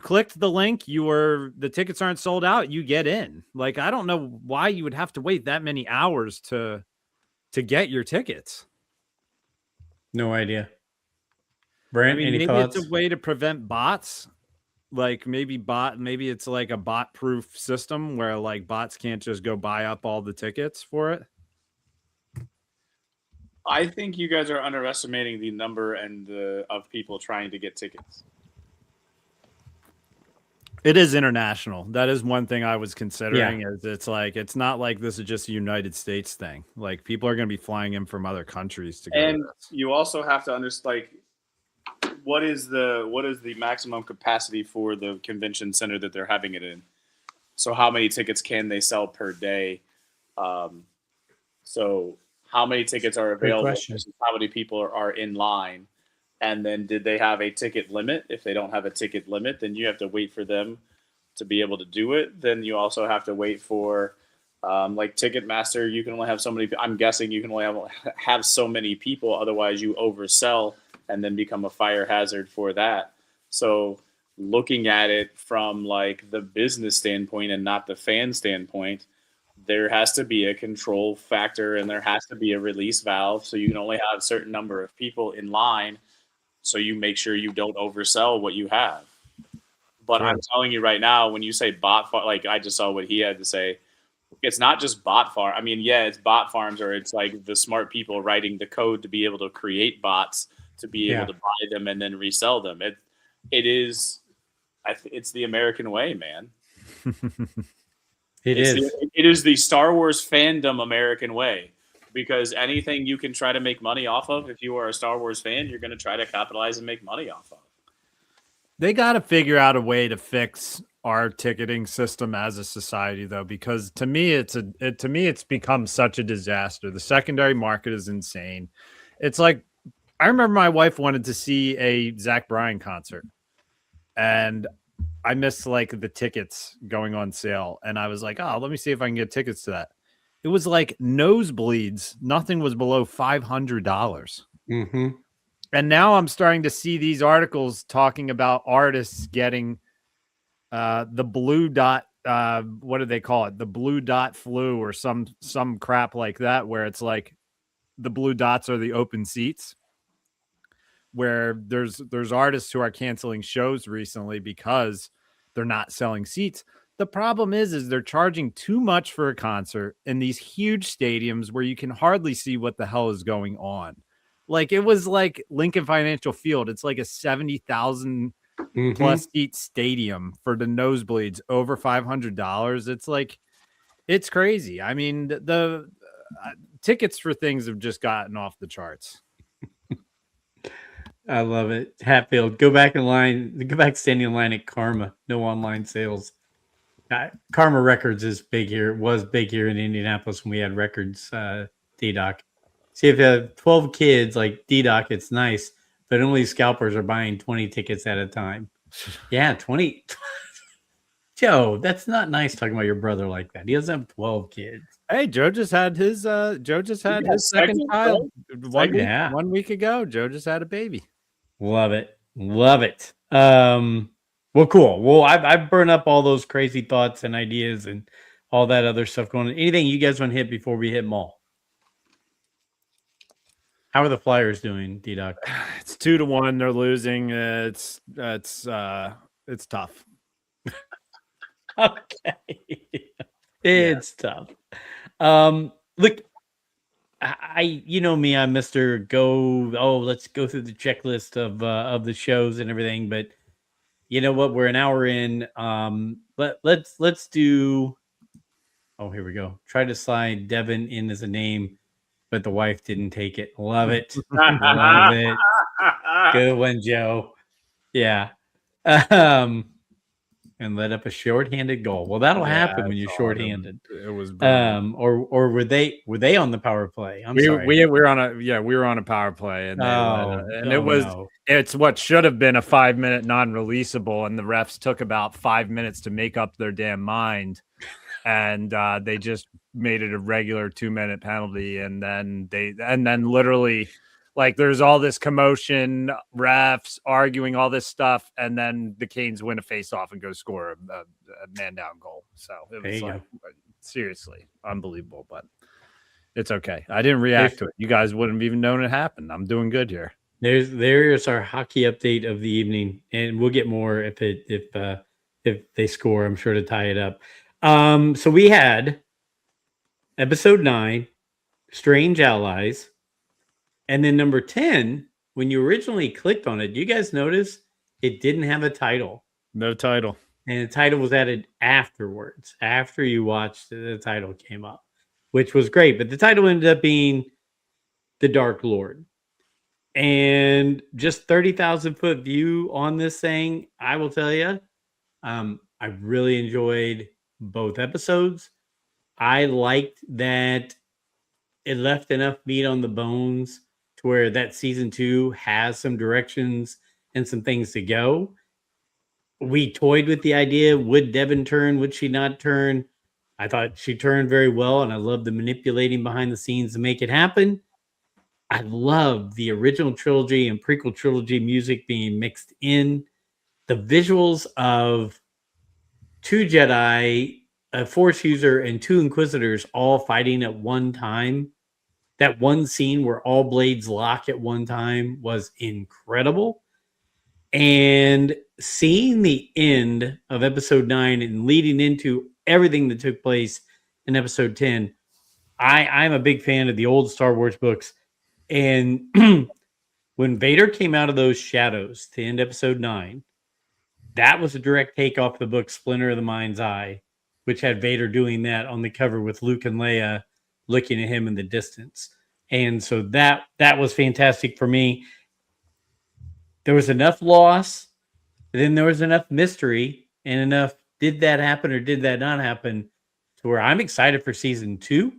clicked the link, the tickets aren't sold out, you get in? Like, I don't know why you would have to wait that many hours to get your tickets. No idea. Brent, any maybe thoughts? it's a way to prevent bots. Like maybe it's like a bot proof system where like bots can't just go buy up all the tickets for it. I think you guys are underestimating the number of people trying to get tickets. It is international. That is one thing I was considering. Is it's not like this is just a United States thing. Like people are going to be flying in from other countries to go. And you also have to understand, like, what is the maximum capacity for the convention center that they're having it in? So how many tickets can they sell per day? So how many tickets are available? How many people are in line? And then did they have a ticket limit? If they don't have a ticket limit, then you have to wait for them to be able to do it. Then you also have to wait for, like Ticketmaster, you can only have so many. I'm guessing you can only have so many people. Otherwise, you oversell and then become a fire hazard for that. So looking at it from like the business standpoint and not the fan standpoint, there has to be a control factor and there has to be a release valve. So you can only have a certain number of people in line. So you make sure you don't oversell what you have. But I'm telling you right now, when you say bot farm, like I just saw what he had to say, it's not just bot farm. I mean, yeah, it's bot farms, or it's like the smart people writing the code to be able to create bots to be able to buy them and then resell them. It's the American way, man. It is the Star Wars fandom American way. Because anything you can try to make money off of, if you are a Star Wars fan, you're going to try to capitalize and make money off of. They got to figure out a way to fix our ticketing system as a society, though, because to me, it's become such a disaster. The secondary market is insane. It's like, I remember my wife wanted to see a Zach Bryan concert, and I missed like the tickets going on sale, and I was like, oh, let me see if I can get tickets to that. It was like nosebleeds. Nothing was below $500. Mm-hmm. And now I'm starting to see these articles talking about artists getting the blue dot. What do they call it? The blue dot flu or some crap like that, where it's like the blue dots are the open seats. Where there's artists who are canceling shows recently because they're not selling seats. The problem is they're charging too much for a concert in these huge stadiums where you can hardly see what the hell is going on. Like it was like Lincoln Financial Field. It's like a 70,000 plus seat stadium for the nosebleeds over $500. It's like, it's crazy. I mean, the tickets for things have just gotten off the charts. I love it. Hatfield, go back standing in line at Karma. No online sales. Karma Records is big here. It was big here in Indianapolis when we had records, D-Doc. See, if you have 12 kids like D-Doc, it's nice, but only scalpers are buying 20 tickets at a time. Yeah, 20. Joe, that's not nice talking about your brother like that. He doesn't have 12 kids. Hey, Joe just had his second child 1 week ago. Joe just had a baby. Love it. Love it. Well, cool. Well, I've burned up all those crazy thoughts and ideas and all that other stuff going on. Anything you guys want to hit before we hit Maul? How are the Flyers doing, D-Doc? It's 2-1. They're losing. It's tough. Okay. It's tough. Look, I you know me, I'm Mr. Let's go through the checklist of the shows and everything, but you know what? We're an hour in. Let's do. Oh, here we go. Try to slide Devin in as a name, but the wife didn't take it. Love it. Love it. Good one, Joe. Yeah. And let up a shorthanded goal. Well, that'll happen when you're shorthanded. It was or were they on the power play? I'm sorry. We were on a power play, and it's what should have been a 5-minute non-releasable, and the refs took about 5 minutes to make up their damn mind, and they just made it a regular 2-minute penalty, and then literally, like, there's all this commotion, refs arguing all this stuff, and then the Canes win a face-off and go score a man-down goal. So it was seriously unbelievable, but it's okay. I didn't react to it. You guys wouldn't have even known it happened. I'm doing good here. There's our hockey update of the evening, and we'll get more if they score. I'm sure to tie it up. So we had episode 9, Strange Allies. And then number 10, when you originally clicked on it, you guys notice it didn't have a title. No title. And the title was added afterwards. After you watched it, the title came up, which was great. But the title ended up being The Dark Lord. And just 30,000 foot view on this thing, I will tell you, I really enjoyed both episodes. I liked that it left enough meat on the bones to where that season 2 has some directions and some things to go. We toyed with the idea. Would Devin turn? Would she not turn? I thought she turned very well, and I love the manipulating behind the scenes to make it happen. I love the original trilogy and prequel trilogy music being mixed in. The visuals of 2 Jedi, a Force user, and 2 Inquisitors all fighting at one time. That one scene where all blades lock at one time was incredible. And seeing the end of episode 9 and leading into everything that took place in episode 10, I'm a big fan of the old Star Wars books. And when Vader came out of those shadows to end episode 9, that was a direct take off the book Splinter of the Mind's Eye, which had Vader doing that on the cover with Luke and Leia looking at him in the distance. And so that was fantastic for me. There was enough loss, then there was enough mystery, and enough did that happen or did that not happen, to where I'm excited for season 2,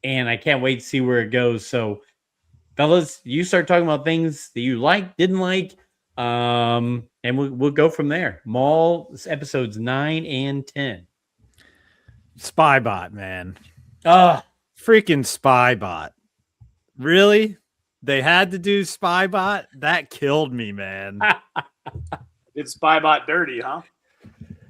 and I can't wait to see where it goes. So, fellas, you start talking about things that you like, didn't like, and we'll go from there. Maul, episodes 9 and 10. Spybot, man. Freaking Spybot. Really? They had to do Spybot? That killed me, man. Did Spybot dirty, huh?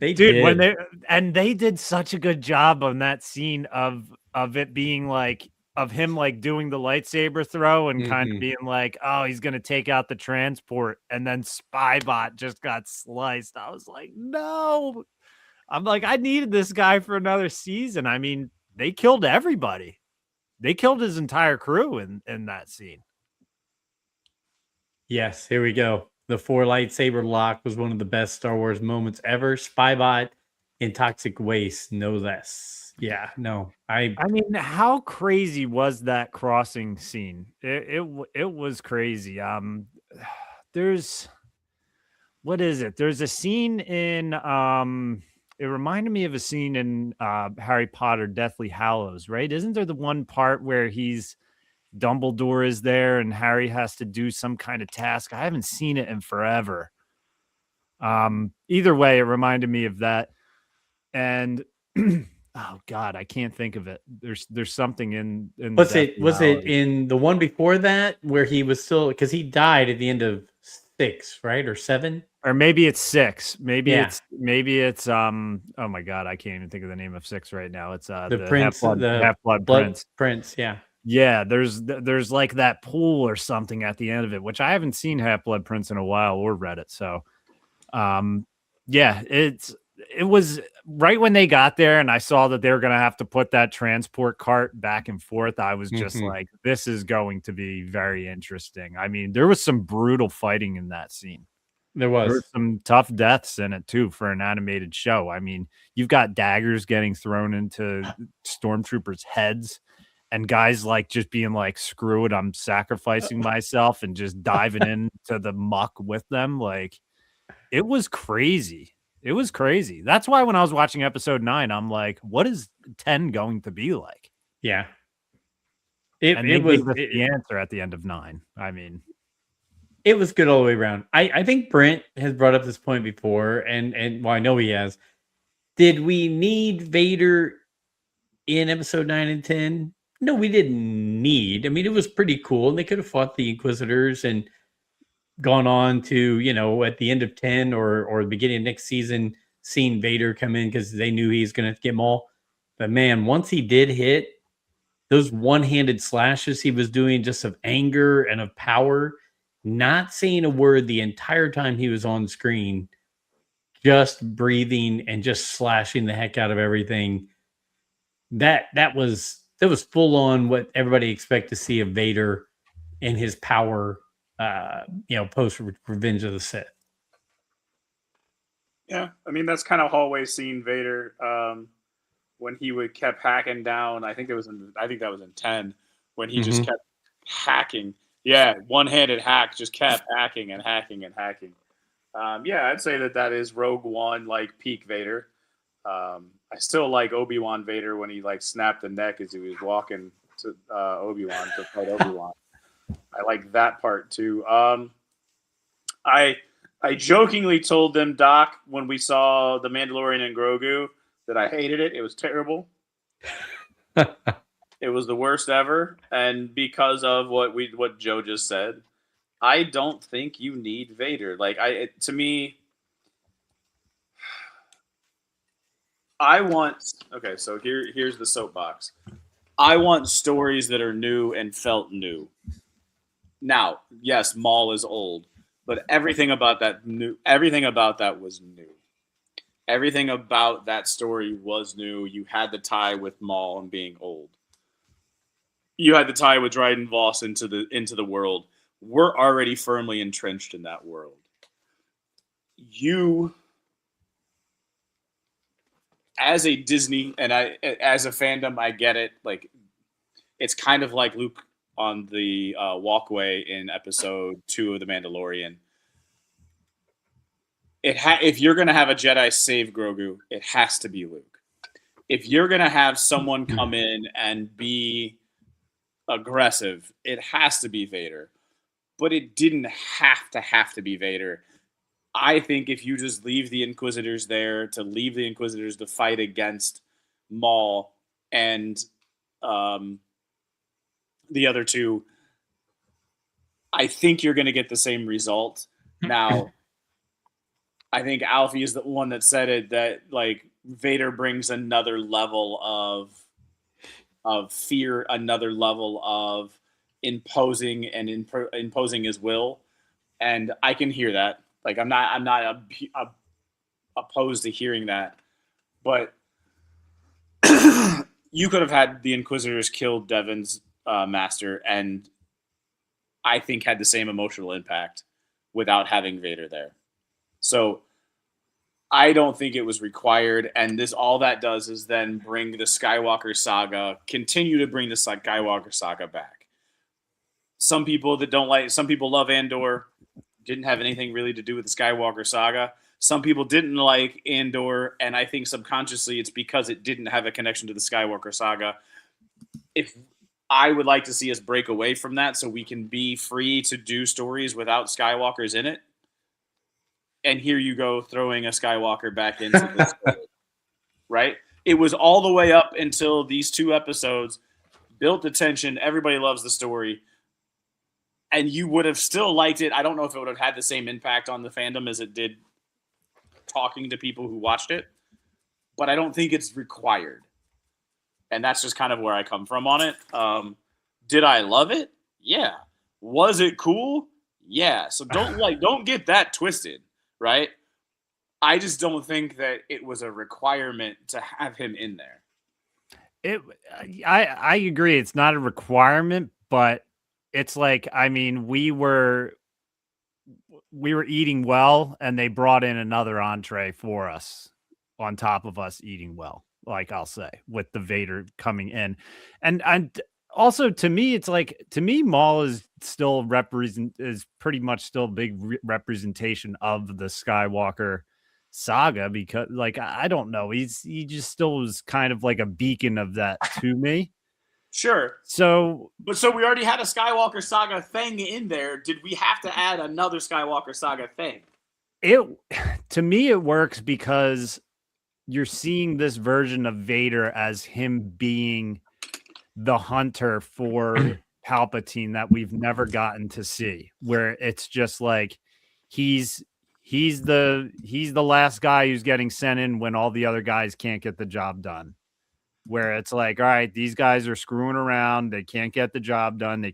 They did such a good job on that scene of it being like, of him like doing the lightsaber throw and kind of being like, oh, he's gonna take out the transport, and then Spybot just got sliced. I was like, no. I'm like, I needed this guy for another season. I mean, they killed everybody. They killed his entire crew in that scene. Yes, here we go. The 4 lightsaber lock was one of the best Star Wars moments ever. Spybot in Toxic Waste, no less. Yeah, no. I mean, how crazy was that crossing scene? It was crazy. There's, what is it? There's a scene in it reminded me of a scene in Harry Potter Deathly Hallows, right? Isn't there the one part where Dumbledore is there and Harry has to do some kind of task? I haven't seen it in forever. Either way, it reminded me of that. And oh God, I can't think of it. There's something in was it in the one before that where he was still, because he died at the end of 6, right? Or 7? Or maybe it's 6. Yeah. Maybe it's oh my god, I can't even think of the name of 6 right now. It's The the Prince, the Half-Blood Blood Prince. Prince, yeah. Yeah, there's like that pool or something at the end of it, which I haven't seen Half-Blood Prince in a while or read it. So yeah, it was right when they got there and I saw that they were gonna have to put that transport cart back and forth. I was just like, this is going to be very interesting. I mean, there was some brutal fighting in that scene. There There were was. some tough deaths in it too for an animated show. I mean, you've got daggers getting thrown into stormtroopers' heads and guys like just being like, screw it, I'm sacrificing myself and just diving into the muck with them. Like, it was crazy. It was crazy. That's why when I was watching episode 9, I'm like, what is 10 going to be like? Yeah. And they gave us the answer at the end of 9. I mean, it was good all the way around. I think Brent has brought up this point before, and well, I know he has. Did we need Vader in episode 9 and 10? No, we didn't need. I mean, it was pretty cool, and they could have fought the Inquisitors and gone on to, you know, at the end of 10 or the beginning of next season, seeing Vader come in because they knew he's going to get Maul. But man, once he did hit those one-handed slashes he was doing just of anger and of power, not saying a word the entire time he was on screen, just breathing and just slashing the heck out of everything. That was full on what everybody expect to see of Vader and his power, post Revenge of the Sith. Yeah, I mean that's kind of always seen Vader when he would kept hacking down. I think that was in 10 when he just kept hacking. Yeah, one-handed hack, just kept hacking and hacking and hacking. Yeah, I'd say that is Rogue One, like peak Vader. I still like Obi-Wan Vader when he like snapped the neck as he was walking to Obi-Wan to fight Obi-Wan. I like that part too. I jokingly told them, Doc, when we saw The Mandalorian and Grogu, that I hated it. It was terrible. It was the worst ever, and because of what Joe just said, I don't think you need Vader. Like to me, I want. Okay, so here's the soapbox. I want stories that are new and felt new. Now, yes, Maul is old, but everything about that was new. Everything about that story was new. You had the tie with Maul and being old. You had the tie with Dryden Voss into the world. We're already firmly entrenched in that world. You, as a Disney and as a fandom, I get it. Like, it's kind of like Luke on the walkway in episode 2 of The Mandalorian. If you're going to have a Jedi save Grogu, it has to be Luke. If you're going to have someone come in and be aggressive, it has to be Vader. But it didn't have to be Vader. I think if you just leave the Inquisitors there, to fight against Maul and the other two, I think you're going to get the same result. Now, I think Alfie is the one that said it, that like Vader brings another level of fear, another level of imposing his will, and I can hear that. Like I'm not opposed to hearing that, but you could have had the Inquisitors kill Devon's master, and I think had the same emotional impact without having Vader there. So I don't think it was required, and all that does is then bring the Skywalker saga, continue to bring the Skywalker saga back. Some people love Andor, didn't have anything really to do with the Skywalker saga. Some people didn't like Andor, and I think subconsciously it's because it didn't have a connection to the Skywalker saga. If I would like to see us break away from that so we can be free to do stories without Skywalkers in it. And here you go, throwing a Skywalker back into this story, right? It was all the way up until these 2 episodes, built the tension. Everybody loves the story. and you would have still liked it. I don't know if it would have had the same impact on the fandom as it did talking to people who watched it, but I don't think it's required. And that's just kind of where I come from on it. Did I love it? Yeah. Was it cool? Yeah. So don't get that twisted, right? I just don't think that it was a requirement to have him in there. I agree. It's not a requirement, but it's like, I mean, we were eating well, and they brought in another entree for us on top of us eating well. Like I'll say, with the Vader coming in, and also to me, it's like, to me, Maul is still is pretty much still a big representation of the Skywalker saga, because like I don't know, he just still was kind of like a beacon of that to me. Sure. So we already had a Skywalker saga thing in there. Did we have to add another Skywalker saga thing? To me, it works because you're seeing this version of Vader as him being the hunter for Palpatine that we've never gotten to see, where it's just like he's the last guy who's getting sent in when all the other guys can't get the job done, where it's like, all right, these guys are screwing around, they can't get the job done,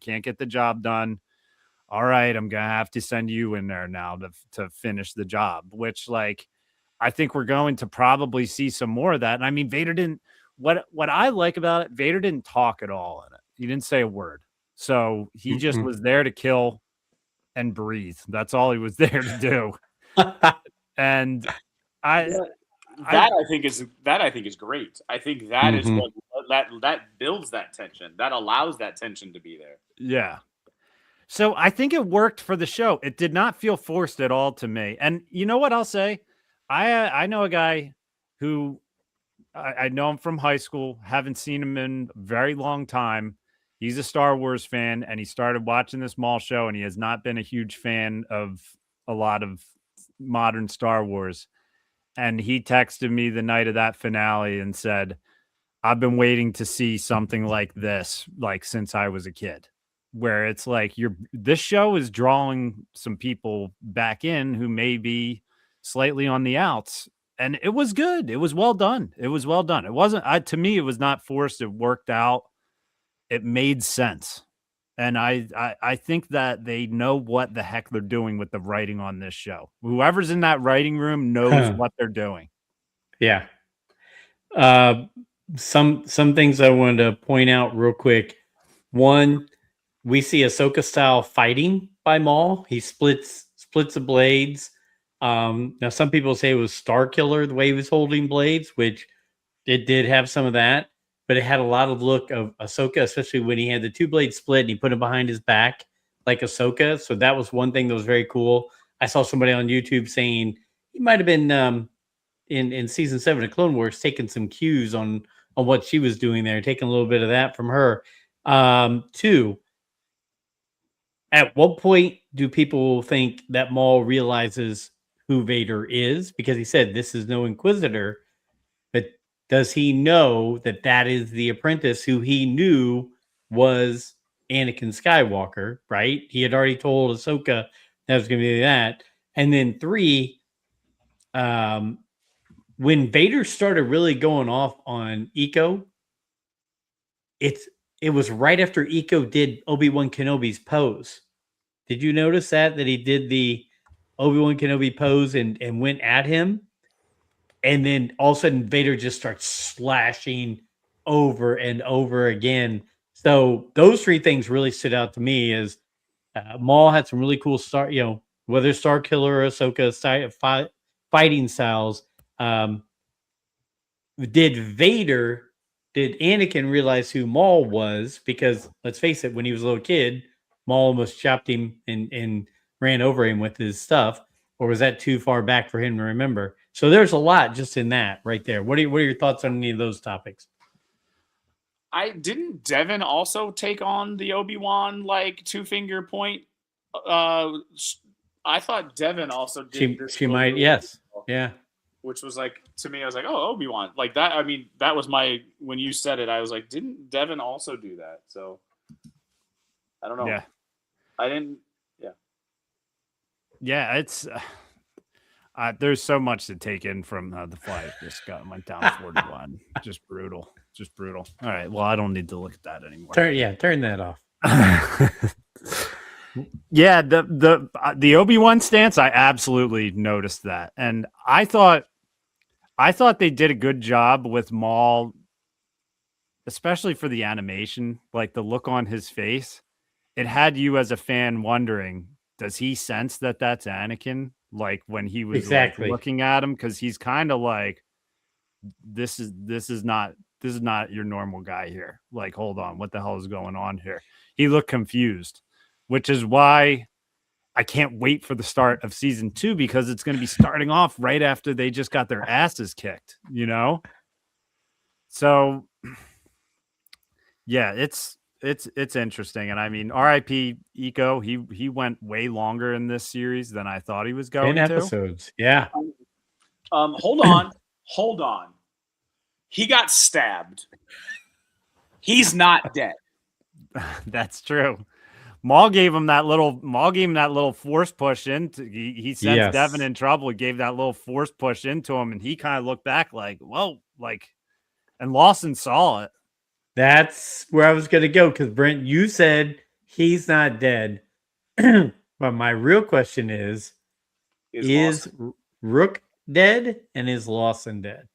all right, I'm gonna have to send you in there now to finish the job, which, like, I think we're going to probably see some more of that. And I mean, Vader didn't, what I like about it, Vader didn't talk at all in it. He didn't say a word. So he just was there to kill and breathe. That's all he was there to do. And I think is great. I think that is what that builds that tension. That allows that tension to be there. Yeah. So I think it worked for the show. It did not feel forced at all to me. And you know what I'll say? I know a guy who I know him from high school, haven't seen him in a very long time. He's a Star Wars fan, and he started watching this Maul show, and he has not been a huge fan of a lot of modern Star Wars. And he texted me the night of that finale and said, I've been waiting to see something like this, like, since I was a kid, where it's like this show is drawing some people back in who may be slightly on the outs, and it was good. It was well done. It wasn't, to me, it was not forced. It worked out. It made sense. And I think that they know what the heck they're doing with the writing on this show. Whoever's in that writing room knows what they're doing. Yeah. Some things I wanted to point out real quick. One, we see Ahsoka style fighting by Maul. He splits the blades. Now some people say it was Star Killer the way he was holding blades, which it did have some of that, but it had a lot of look of Ahsoka, especially when he had the two blades split and he put them behind his back like Ahsoka. So that was one thing that was very cool. I saw somebody on YouTube saying he might have been in season 7 of Clone Wars taking some cues on what she was doing there, taking a little bit of that from her. 2, at what point do people think that Maul realizes who Vader is? Because he said, this is no Inquisitor, but does he know that that is the apprentice who he knew was Anakin Skywalker, right? He had already told Ahsoka that was going to be that. And then 3, when Vader started really going off on Eco, it was right after Eco did Obi-Wan Kenobi's pose. Did you notice that he did the Obi-Wan Kenobi pose and went at him? And then all of a sudden Vader just starts slashing over and over again. So those 3 things really stood out to me. As Maul had some really cool whether Star Killer or Ahsoka fighting styles. Did Anakin realize who Maul was? Because let's face it, when he was a little kid, Maul almost chopped him and ran over him with his stuff. Or was that too far back for him to remember? So there's a lot just in that right there. What are your thoughts on any of those topics? Didn't Devin also take on the Obi-Wan like 2-finger point? I thought Devin also did. She might, yes, yeah. Which was like, to me, I was like, oh, Obi-Wan, like that. I mean, that was when you said it, I was like, didn't Devin also do that? So I don't know. Yeah. I didn't. Yeah, it's there's so much to take in from the fight. Just went down 4-1. Just brutal. Just brutal. All right. Well, I don't need to look at that anymore. Turn that off. Yeah, the Obi-Wan stance, I absolutely noticed that. And I thought they did a good job with Maul, especially for the animation, like the look on his face. It had you as a fan wondering, does he sense that that's Anakin? Like when he was Exactly. like looking at him, because he's kind of like, this is not your normal guy here. Like, hold on, what the hell is going on here? He looked confused, which is why I can't wait for the start of season 2, because it's going to be starting off right after they just got their asses kicked, you know? So yeah, it's interesting. And I mean, RIP Eco, he went way longer in this series than I thought he was 10 going to. episodes. Yeah. Hold on. He got stabbed. He's not dead. That's true. Maul gave him that little force push into. He sensed Yes. Devin in trouble. He gave that little force push into him, and he kind of looked back like, "Whoa!" Like, and Lawson saw it. That's where I was going to go, because Brent, you said he's not dead. But my real question is Rook dead and is Lawson dead?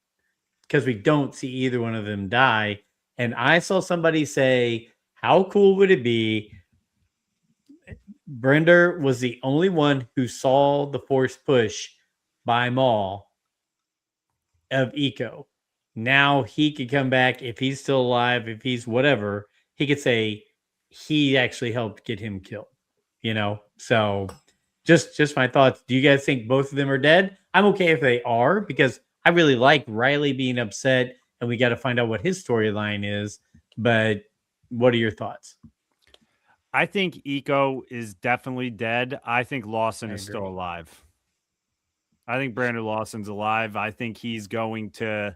Because we don't see either one of them die. And I saw somebody say, how cool would it be? Brender was the only one who saw the force push by Maul of Eco. Now he could come back if he's still alive, if he's whatever, he could say he actually helped get him killed. You know? So just my thoughts. Do you guys think both of them are dead? I'm okay if they are, because I really like Riley being upset, and we got to find out what his storyline is. But what are your thoughts? I think Eco is definitely dead. I think Lawson is agree. still alive. I think Brandon Lawson's alive. I think he's going to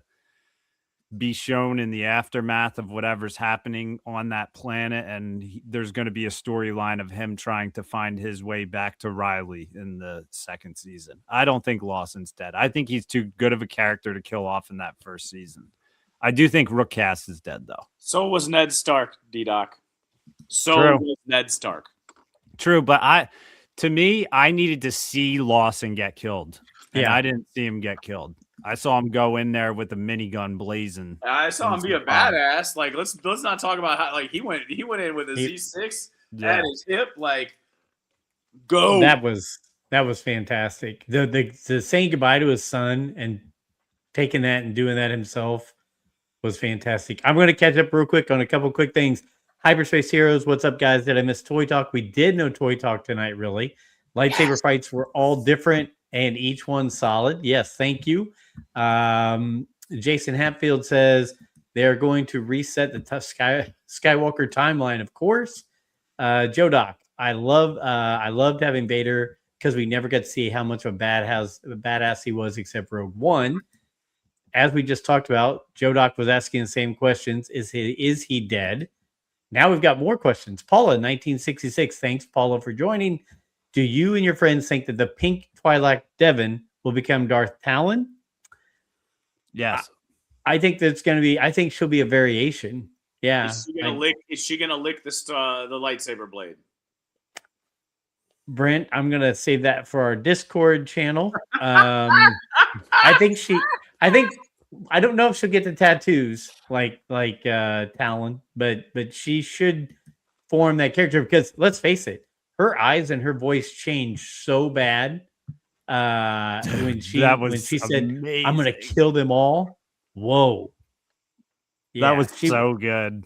be shown in the aftermath of whatever's happening on that planet, and there's going to be a storyline of him trying to find his way back to Riley in the second season. I don't think Lawson's dead. I think he's too good of a character to kill off in that first season. I do think Rook Cass is dead, though. So was Ned Stark, D-Doc. So True. was Ned Stark. True, but to me, I needed to see Lawson get killed. And I didn't see him get killed. I saw him go in there with a minigun blazing. I saw him be a badass. Like, let's not talk about how, like, he went in with a Z6 at his hip, like, go. That was fantastic. The saying goodbye to his son and taking that and doing that himself was fantastic. I'm going to catch up real quick on a couple quick things. Hyperspace Heroes, what's up, guys? Did I miss Toy Talk? We did no Toy Talk tonight, really. Lightsaber fights were all different and each one solid. Yes, thank you. Jason Hatfield says they're going to reset the Skywalker timeline, of course. Joe Doc, I loved having Vader because we never got to see how much of a badass he was except Rogue One. As we just talked about, Joe Doc was asking the same questions. Is he dead? Now we've got more questions. Paula, 1966. Thanks, Paula, for joining. Do you and your friends think that the pink Twi'lek Devon will become Darth Talon? Yes. I think that's going to be. I think she'll be a variation. Yeah. Is she gonna lick the lightsaber blade? Brent, I'm gonna save that for our Discord channel. I don't know if she'll get the tattoos like Talon, but she should form that character, because let's face it, her eyes and her voice changed so bad when she said, amazing. I'm gonna kill them all. Whoa. Yeah, that was so good.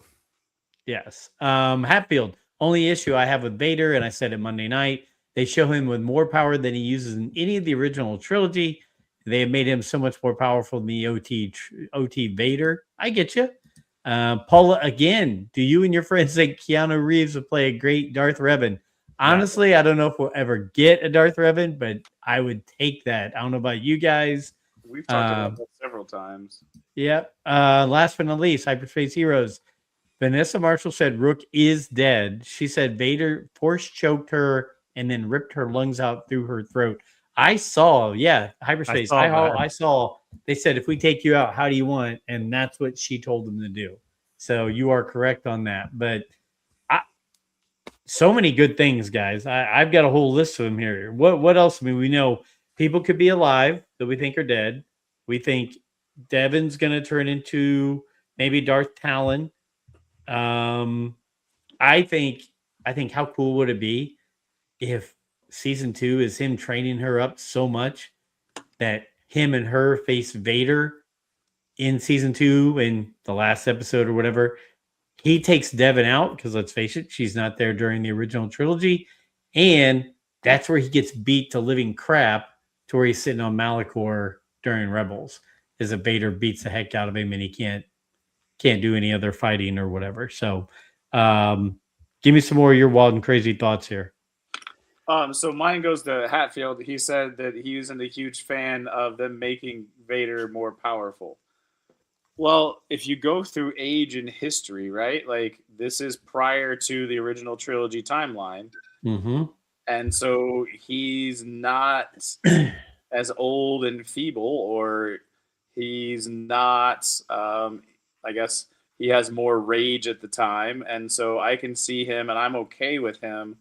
Yes. Hatfield, only issue I have with Vader, and I said it Monday night, they show him with more power than he uses in any of the original trilogy. They have made him so much more powerful than the OT Vader. I get you. Paula, again, do you and your friends think Keanu Reeves would play a great Darth Revan? Honestly, I don't know if we'll ever get a Darth Revan, but I would take that. I don't know about you guys. We've talked about that several times. Yep. Last but not least, Hyperspace Heroes. Vanessa Marshall said Rook is dead. She said Vader force choked her and then ripped her lungs out through her throat. I saw, hyperspace. I saw. They said, if we take you out, how do you want? And that's what she told them to do. So you are correct on that. But so many good things, guys. I've got a whole list of them here. What else? I mean, we know people could be alive that we think are dead. We think Devin's going to turn into maybe Darth Talon. I think how cool would it be if season 2 is him training her up so much that him and her face Vader in season 2 in the last episode or whatever. He takes Devin out because let's face it, she's not there during the original trilogy. And that's where he gets beat to living crap to where he's sitting on Malachor during Rebels. Is that Vader beats the heck out of him and he can't do any other fighting or whatever. So give me some more of your wild and crazy thoughts here. So mine goes to Hatfield. He said that he isn't a huge fan of them making Vader more powerful. Well, if you go through age and history, right? Like this is prior to the original trilogy timeline. Mm-hmm. And so he's not as old and feeble, or he's not, I guess he has more rage at the time. And so I can see him, and I'm okay with him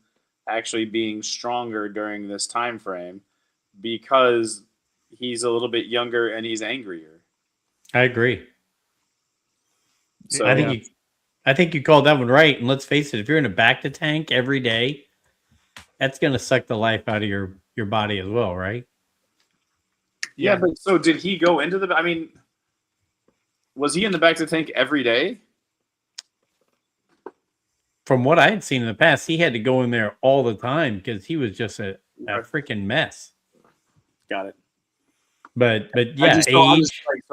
actually being stronger during this time frame because he's a little bit younger and he's angrier. I agree. So I think you called that one right. And let's face it, if you're in a bacta tank every day, that's going to suck the life out of your body as well, right? Yeah, but so did he go into the? I mean, was he in the bacta tank every day? From what I had seen in the past, he had to go in there all the time because he was just a freaking mess. Got it. But yeah, so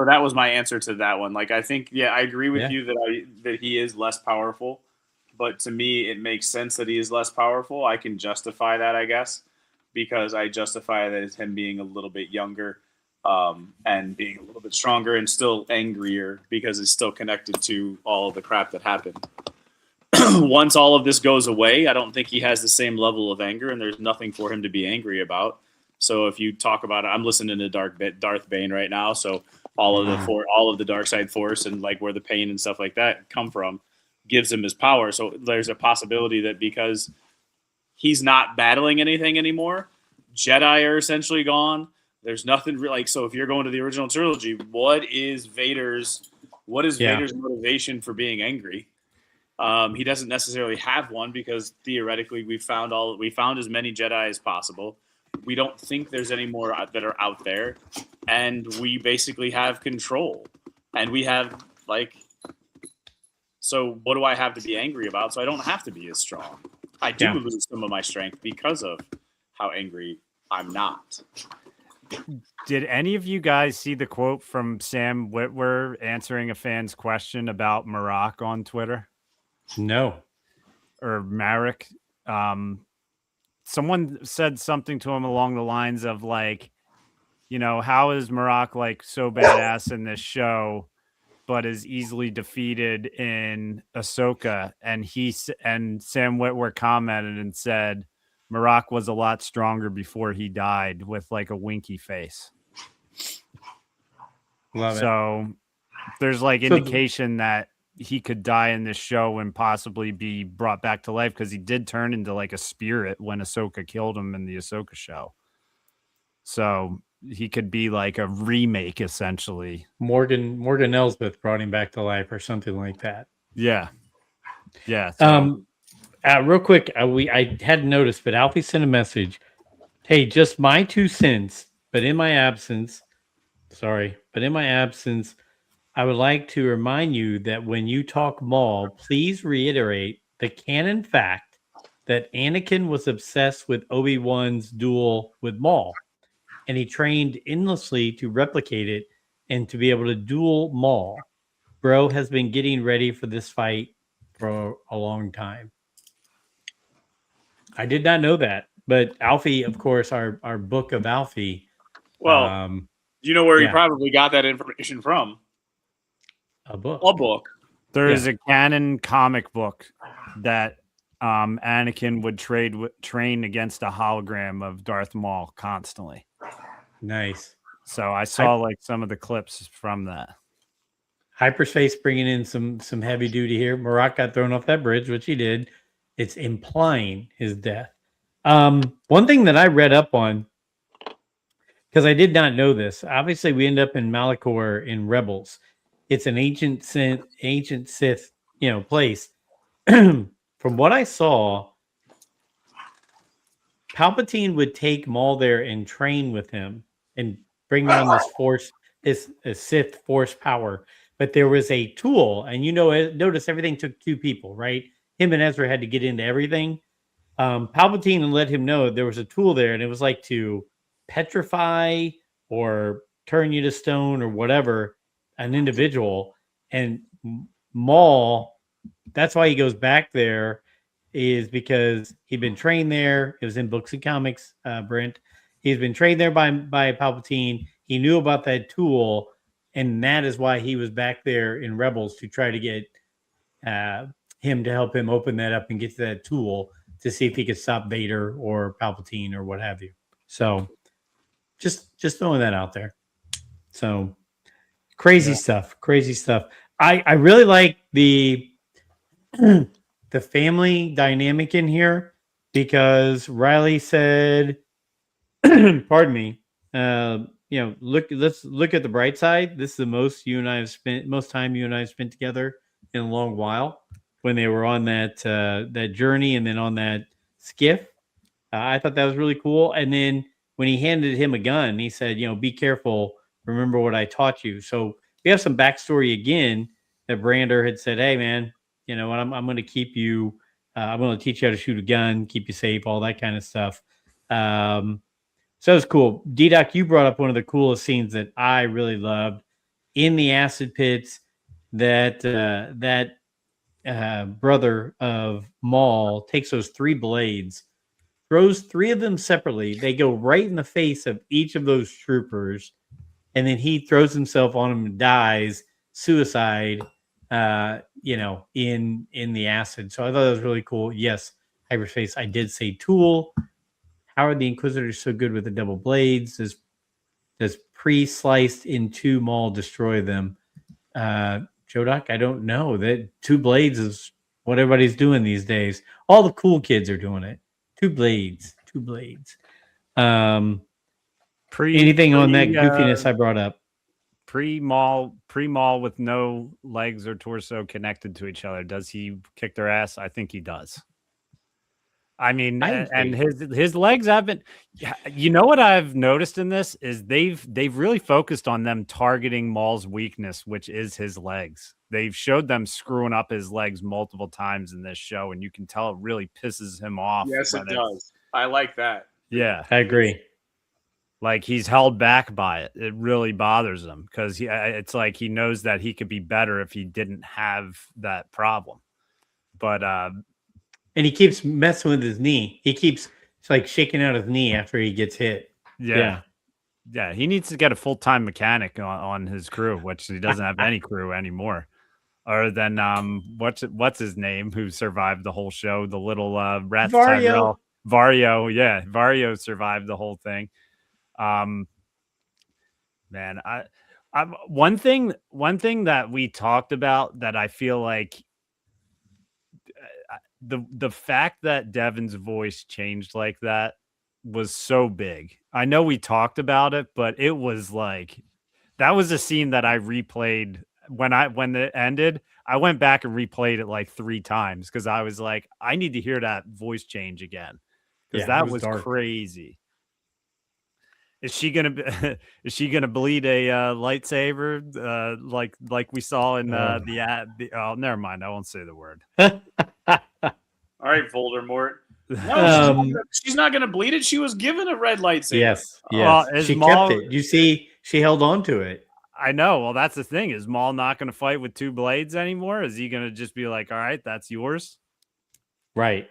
that was my answer to that one. Like I think, I agree with you that he is less powerful, but to me, it makes sense that he is less powerful. I can justify that, I guess, because I justify that as him being a little bit younger, and being a little bit stronger and still angrier because it's still connected to all of the crap that happened. Once all of this goes away, I don't think he has the same level of anger, and there's nothing for him to be angry about. So if you talk about it, I'm listening to Darth Bane right now. So all of the dark side force and like where the pain and stuff like that come from gives him his power. So there's a possibility that because he's not battling anything anymore, Jedi are essentially gone. There's nothing like, so if you're going to the original trilogy, what is Vader's motivation for being angry? He doesn't necessarily have one because theoretically we found as many Jedi as possible. We don't think there's any more that are out there, and we basically have control. And we have so what do I have to be angry about? So I don't have to be as strong. I do lose some of my strength because of how angry I'm not. Did any of you guys see the quote from Sam Witwer answering a fan's question about Marak on Twitter? No. Or Marek? Someone said something to him along the lines of like, how is Marak like so badass in this show, but is easily defeated in Ahsoka? And Sam Witwer commented and said, Marak was a lot stronger before he died, with like a winky face. Love it. So there's like indication that he could die in this show and possibly be brought back to life because he did turn into like a spirit when Ahsoka killed him in the Ahsoka show. So he could be like a remake, essentially. Morgan Elsbeth brought him back to life or something like that. Yeah. Yeah. So. Real quick, I hadn't noticed, but Alfie sent a message. Hey, just my 2 cents, but in my absence, I would like to remind you that when you talk Maul, please reiterate the canon fact that Anakin was obsessed with Obi-Wan's duel with Maul, and he trained endlessly to replicate it and to be able to duel Maul. Bro has been getting ready for this fight for a long time. I did not know that, but Alfie, of course, our book of Alfie. Well, you know where he probably got that information from? A book. A book. There is a canon comic book that Anakin would train against a hologram of Darth Maul constantly. Nice. So I saw like some of the clips from that. Hyperspace bringing in some heavy duty here. Marat got thrown off that bridge, which he did. It's implying his death. One thing that I read up on, because I did not know this. Obviously, we end up in Malachor in Rebels. It's an ancient Sith, place. From what I saw, Palpatine would take Maul there and train with him and bring on this force, this Sith force power. But there was a tool, and notice everything took two people, right? Him and Ezra had to get into everything. Palpatine and let him know there was a tool there, and it was like to petrify or turn you to stone or whatever an individual. And Maul, that's why he goes back there, is because he'd been trained there. It was in books and comics, Brent. He's been trained there by Palpatine. He knew about that tool, and that is why he was back there in Rebels to try to get him to help him open that up and get to that tool to see if he could stop Vader or Palpatine or what have you. So just throwing that out there. So crazy stuff. I really like the family dynamic in here, because Riley said, pardon me, let's look at the bright side. This is the most time you and I have spent together in a long while, when they were on that journey and then on that skiff. I thought that was really cool. And then when he handed him a gun, he said, be careful. Remember what I taught you. So we have some backstory again that Brander had said, hey, man, you know what? I'm going to keep you. I'm going to teach you how to shoot a gun, keep you safe, all that kind of stuff. So it was cool. D-Doc, you brought up one of the coolest scenes that I really loved in the acid pits. That brother of Maul takes those 3 blades, throws 3 of them separately. They go right in the face of each of those troopers, and then he throws himself on them and dies, suicide, in the acid. So I thought that was really cool. Yes, Hyperspace, I did say tool. How are the Inquisitors so good with the double blades? Does pre-sliced in 2 Maul destroy them? Jodoc, I don't know. That 2 blades is what everybody's doing these days. All the cool kids are doing it. 2 blades. Anything on that goofiness I brought up? Pre-Maul with no legs or torso connected to each other. Does he kick their ass? I think he does. I mean, and his legs haven't. You know what I've noticed in this is they've really focused on them targeting Maul's weakness, which is his legs. They've showed them screwing up his legs multiple times in this show, and you can tell it really pisses him off. Yes, it does. I like that. Yeah, I agree. Like he's held back by it. It really bothers him because it's like he knows that he could be better if he didn't have that problem. But and he keeps messing with his knee. He keeps like shaking out his knee after he gets hit. Yeah. He needs to get a full-time mechanic on his crew, which he doesn't have any crew anymore. Other than what's his name, who survived the whole show, the little rat Vario. Vario survived the whole thing. Man, I one thing that we talked about that I feel like the fact that Devin's voice changed like that was so big. I know we talked about it, but it was like that was a scene that I replayed when it ended. I went back and replayed it like 3 times because I was like, I need to hear that voice change again because that was crazy. Is she gonna bleed a lightsaber like we saw in the ad? Oh, never mind. I won't say the word. All right, Voldemort. No, she's not gonna bleed it. She was given a red lightsaber. Yes. She kept it. You see, she held on to it. I know. Well, that's the thing. Is Maul not going to fight with 2 blades anymore? Is he going to just be like, all right, that's yours? Right.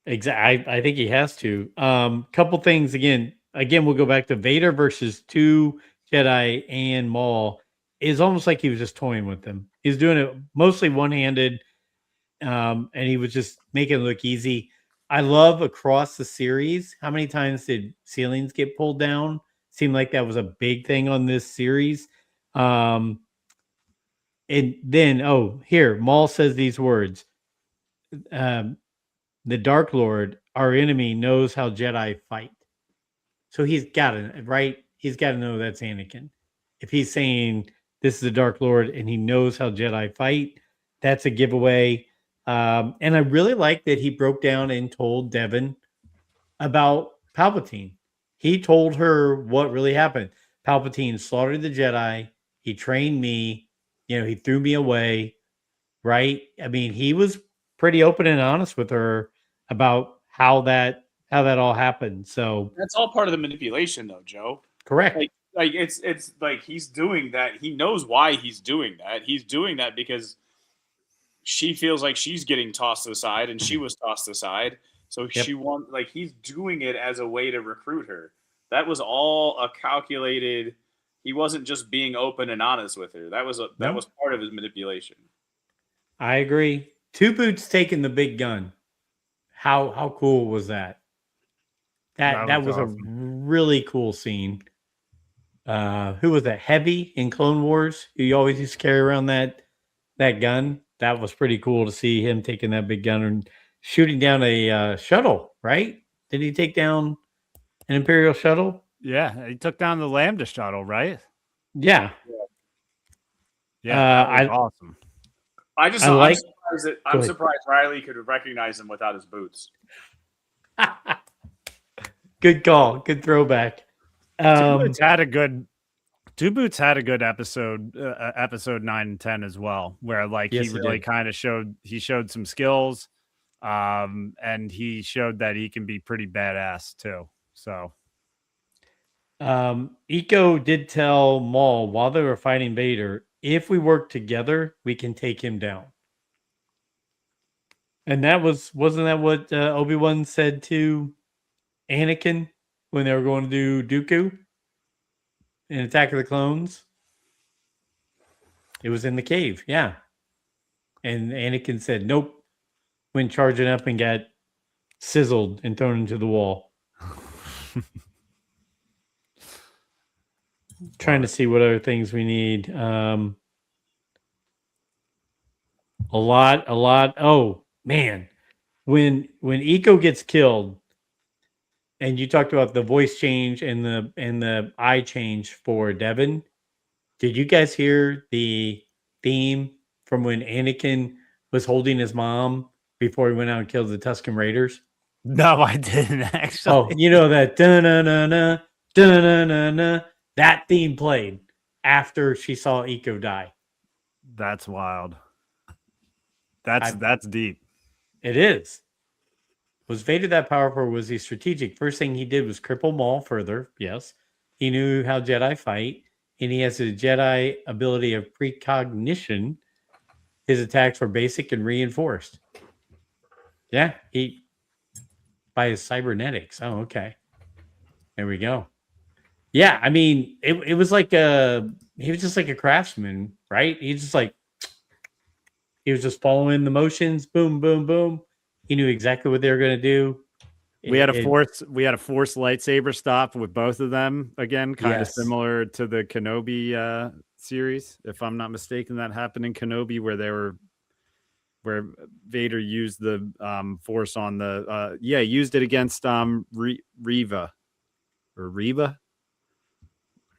Exactly. I think he has to. Couple things again, we'll go back to Vader versus 2 Jedi and Maul. It's almost like he was just toying with them. He's doing it mostly one-handed, and he was just making it look easy. I love across the series. How many times did ceilings get pulled down? Seemed like that was a big thing on this series. And then, here, Maul says these words. Um, the Dark Lord, our enemy, knows how Jedi fight. So he's got to, right? He's got to know that's Anakin. If he's saying this is the Dark Lord and he knows how Jedi fight, that's a giveaway. And I really like that he broke down and told Devin about Palpatine. He told her what really happened. Palpatine slaughtered the Jedi. He trained me. He threw me away. Right? I mean, he was pretty open and honest with her about how that all happened. So That's all part of the manipulation, though, Joe. correct. Like it's like he's doing that. He knows why he's doing that. He's doing that because she feels like she's getting tossed aside, and she was tossed aside. So Yep. he's doing it as a way to recruit her. That was all a calculated. He wasn't just being open and honest with her. That was part of his manipulation. I agree. Two Boots taking the big gun. How cool was that? That was awesome. a really cool scene. Who was that? Heavy in Clone Wars? He always used to carry around that gun. That was pretty cool to see him taking that big gun and shooting down a shuttle. Right? Did he take down an Imperial shuttle? Yeah, he took down the Lambda shuttle, right? Yeah. Yeah, that was awesome. I'm surprised Riley could recognize him without his boots. Good call. Good throwback. Two Boots had a good episode, episode 9 and 10 as well, where he really kind of showed some skills, and he showed that he can be pretty badass too. So, Eco did tell Maul while they were fighting Vader, if we work together, we can take him down. And wasn't that what Obi-Wan said to Anakin when they were going to do Dooku in Attack of the Clones? It was in the cave, yeah. And Anakin said, nope, went charging up and got sizzled and thrown into the wall. Trying to see what other things we need. A lot. Oh, man. When Eco gets killed, and you talked about the voice change and the eye change for Devin, did you guys hear the theme from when Anakin was holding his mom before he went out and killed the Tusken Raiders? No, I didn't actually. Oh, you know that da-na-na-na, da-na-na-na, that theme played after she saw Eco die. That's wild. That's deep. It is. Was Vader that powerful, or was he strategic? First thing he did was cripple Maul further. Yes. He knew how Jedi fight, and he has a Jedi ability of precognition. His attacks were basic and reinforced. Yeah, by his cybernetics. Oh, okay. There we go. Yeah, I mean, it was like he was just like a craftsman, right? He was just following the motions, boom, boom, boom. He knew exactly what they were going to do. We had a force lightsaber stop with both of them again, kind of similar to the Kenobi series, if I'm not mistaken. That happened in Kenobi where Vader used the force on the used it against Reva or Reva,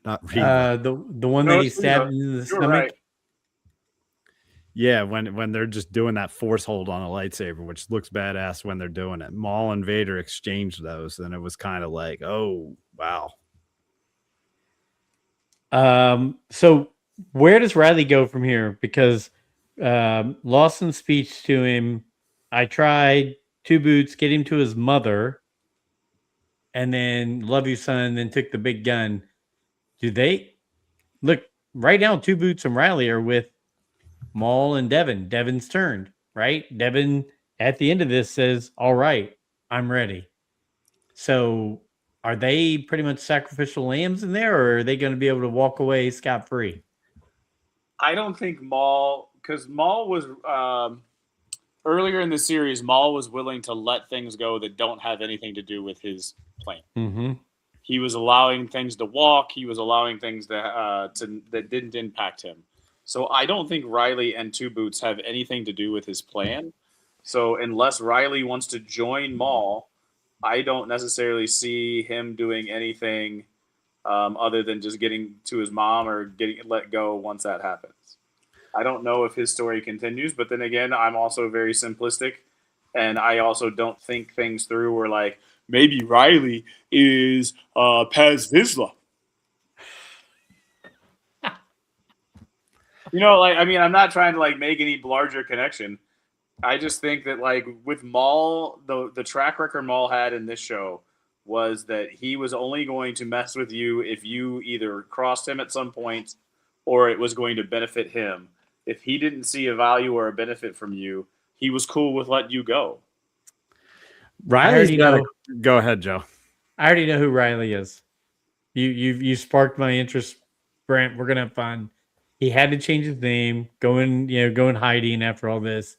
not Reva. The one that he stabbed in the stomach. Right. Yeah, when they're just doing that force hold on a lightsaber, which looks badass when they're doing it. Maul and Vader exchanged those, and it was kind of like, oh, wow. So where does Riley go from here? Because Lawson's speech to him, I tried, Two Boots, get him to his mother, and then love you, son, then took the big gun. Do they look right now? Two Boots and Riley are with Maul and Devin. Devin's turned, right? Devin at the end of this says, all right, I'm ready. So are they pretty much sacrificial lambs in there, or are they going to be able to walk away scot-free? I don't think Maul because Maul was earlier in the series, Maul was willing to let things go that don't have anything to do with his plan. Mm-hmm. He was allowing things to walk. He was allowing things that didn't impact him. So I don't think Riley and Two Boots have anything to do with his plan. So unless Riley wants to join Maul, I don't necessarily see him doing anything other than just getting to his mom or getting let go once that happens. I don't know if his story continues, but then again, I'm also very simplistic, and I also don't think things through. Where like maybe Riley is Paz Vizsla. Like I mean, I'm not trying to like make any larger connection. I just think that like with Maul, the track record Maul had in this show was that he was only going to mess with you if you either crossed him at some point or it was going to benefit him. If he didn't see a value or a benefit from you, he was cool with letting you go. Riley's got to go ahead, Joe. I already know who Riley is. You sparked my interest, Brent. We're gonna have fun. He had to change his name, go in hiding after all this.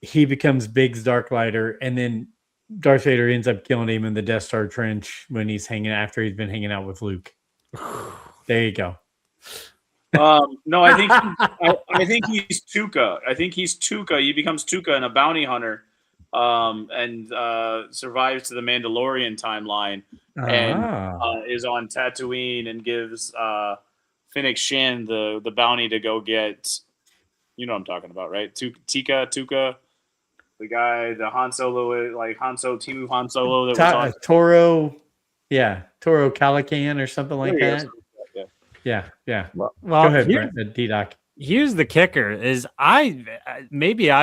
He becomes Biggs Darklighter, and then Darth Vader ends up killing him in the Death Star trench when he's been hanging out with Luke. There you go. No, I think he's Tuca. I think he's Tuca. He becomes Tuca and a bounty hunter, and survives to the Mandalorian timeline, and is on Tatooine and gives Fennec Shan the bounty to go get. You know what I'm talking about, right? Tuca, the guy, the Han Solo, like Timu Han Solo that was on Toro, Toro Calican or something like that. Yeah. Well, go ahead, D-Doc. Here's the kicker: is I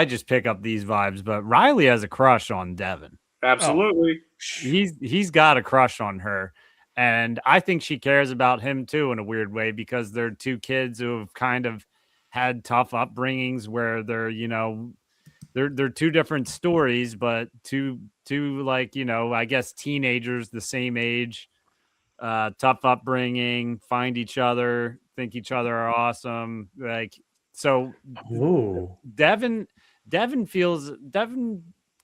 just pick up these vibes, but Riley has a crush on Devin. Absolutely, he's got a crush on her, and I think she cares about him too in a weird way because they're two kids who have kind of had tough upbringings where they're two different stories, but two like I guess teenagers the same age. Tough upbringing, find each other, think each other are awesome. Like, so Devin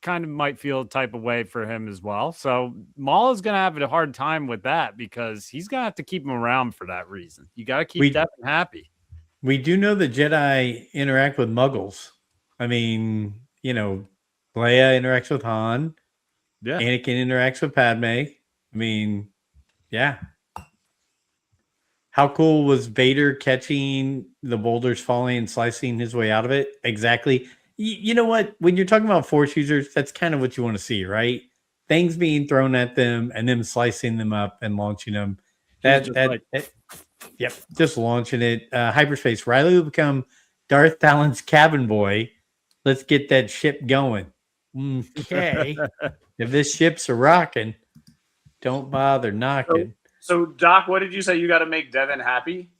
kind of might feel a type of way for him as well. So Maul is going to have a hard time with that because he's going to have to keep him around for that reason. You got to keep Devin happy. We do know that Jedi interact with Muggles. I mean, Leia interacts with Han. Yeah. Anakin interacts with Padme. I mean, yeah. How cool was Vader catching the boulders falling and slicing his way out of it? Exactly. You know what? When you're talking about Force users, that's kind of what you want to see, right? Things being thrown at them and them slicing them up and launching them. Yep, just launching it. Hyperspace. Riley will become Darth Talon's cabin boy. Let's get that ship going. Okay. If this ship's a rocking, don't bother knocking. So, Doc, what did you say? You got to make Devin happy?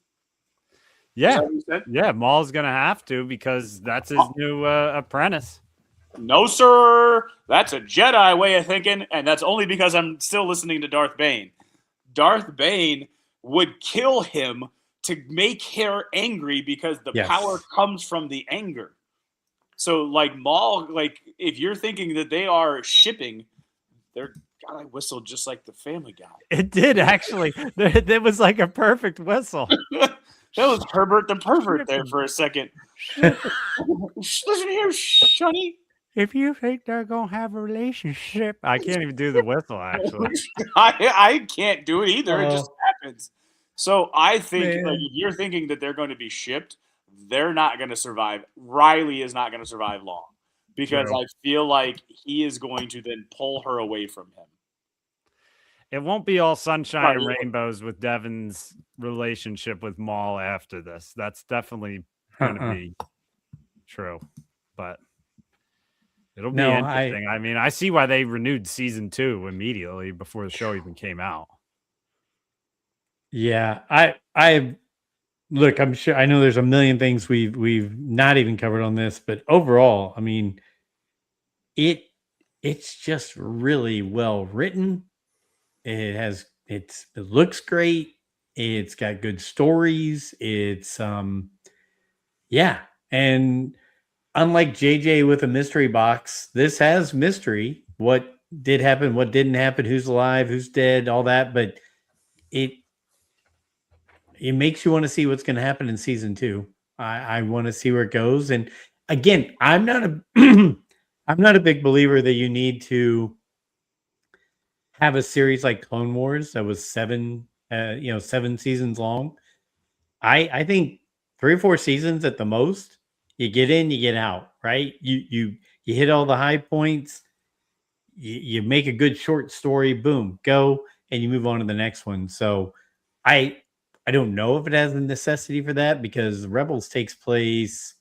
Yeah. Yeah, Maul's going to have to because that's his new apprentice. No, sir. That's a Jedi way of thinking, and that's only because I'm still listening to Darth Bane. Darth Bane would kill him to make her angry because the power comes from the anger. So, like Maul, like if you're thinking that they are shipping, they're God, I whistled just like the Family Guy. It did actually. It was like a perfect whistle. That was Herbert the Pervert there for a second. Listen here, Shunny. If you think they're gonna have a relationship, I can't even do the whistle. Actually, I can't do it either. It just happens. So I think like, if you're thinking that they're going to be shipped, they're not going to survive. Riley is not going to survive long because I feel like he is going to then pull her away from him. It won't be all sunshine and rainbows with Devin's relationship with Maul after this. That's definitely going to be true, but it'll be interesting. I mean, I see why they renewed season 2 immediately before the show even came out. Yeah, I look, I'm sure I know there's a million things we've not even covered on this, but overall, I mean, it's just really well written. It looks great. It's got good stories. It's And unlike JJ with a mystery box, this has mystery. What did happen? What didn't happen? Who's alive? Who's dead? All that. But it makes you want to see what's going to happen in season 2. I want to see where it goes. And again, I'm not a I'm not a big believer that you need to have a series like Clone Wars that was 7 seasons long. I think 3 or 4 seasons at the most. You get in, you get out, right? You hit all the high points. You make a good short story, boom, go, and you move on to the next one. So I don't know if it has a necessity for that because Rebels takes place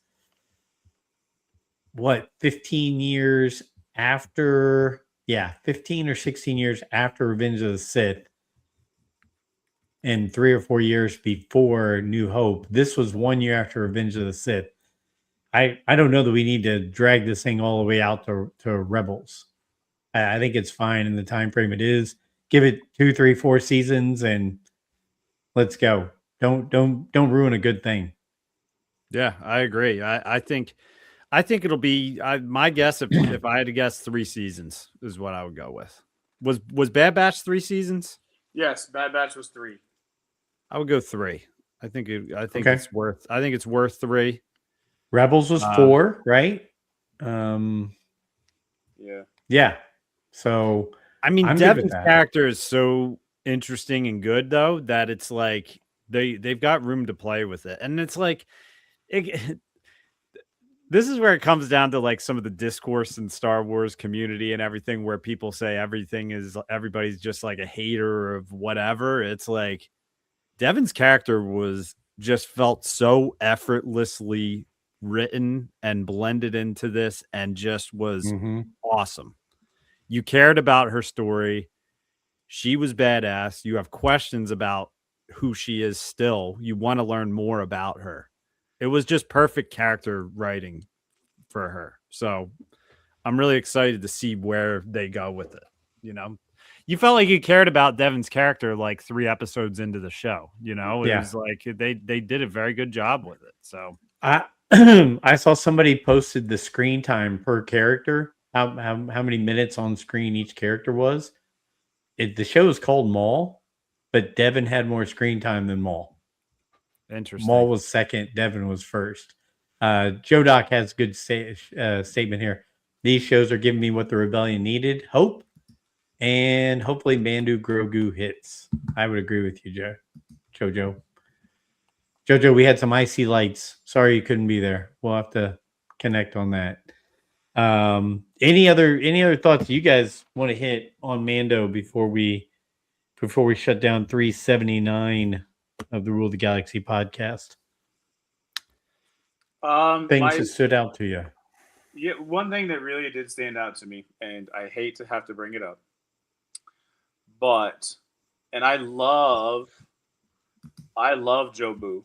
15 years after 15 or 16 years after Revenge of the Sith and 3 or 4 years before New Hope. This was 1 year after Revenge of the Sith. I don't know that we need to drag this thing all the way out to Rebels. I think it's fine in the time frame it is. Give it 2, 3, 4 seasons and let's go. Don't ruin a good thing. Yeah, I agree. I think it'll be my guess if I had to guess 3 seasons is what I would go with. Was Bad Batch 3 seasons? Yes, Bad Batch was 3. I would go 3. I think Okay. it's worth 3. Rebels was 4, right? Yeah. So I mean, I'm good with Devin's that. character is so interesting and good though that it's like they've got room to play with it, and it's like this is where it comes down to like some of the discourse in Star Wars community and everything, where people say everybody's just like a hater of whatever. It's like Devin's character just felt so effortlessly written and blended into this and just was awesome. You cared about her story. She was badass. You have questions about who she is still. You want to learn more about her. It was just perfect character writing for her. So I'm really excited to see where they go with it. You know, you felt like you cared about Devin's character like 3 episodes into the show. You know, it was like they did a very good job with it. So I saw somebody posted the screen time per character, how many minutes on screen each character was. The show is called Maul, but Devin had more screen time than Maul. Interesting. Maul was second, Devin was first. Joe Doc has a good statement here. These shows are giving me what the rebellion needed, hope, and hopefully Mandu Grogu hits. I would agree with you, Jojo. Jojo, we had some icy lights. Sorry you couldn't be there. We'll have to connect on that. Any other thoughts you guys want to hit on Mando before we shut down 379 of the Rule of the Galaxy podcast? Things that stood out to you. Yeah, one thing that really did stand out to me, and I hate to have to bring it up, and I love Jobu,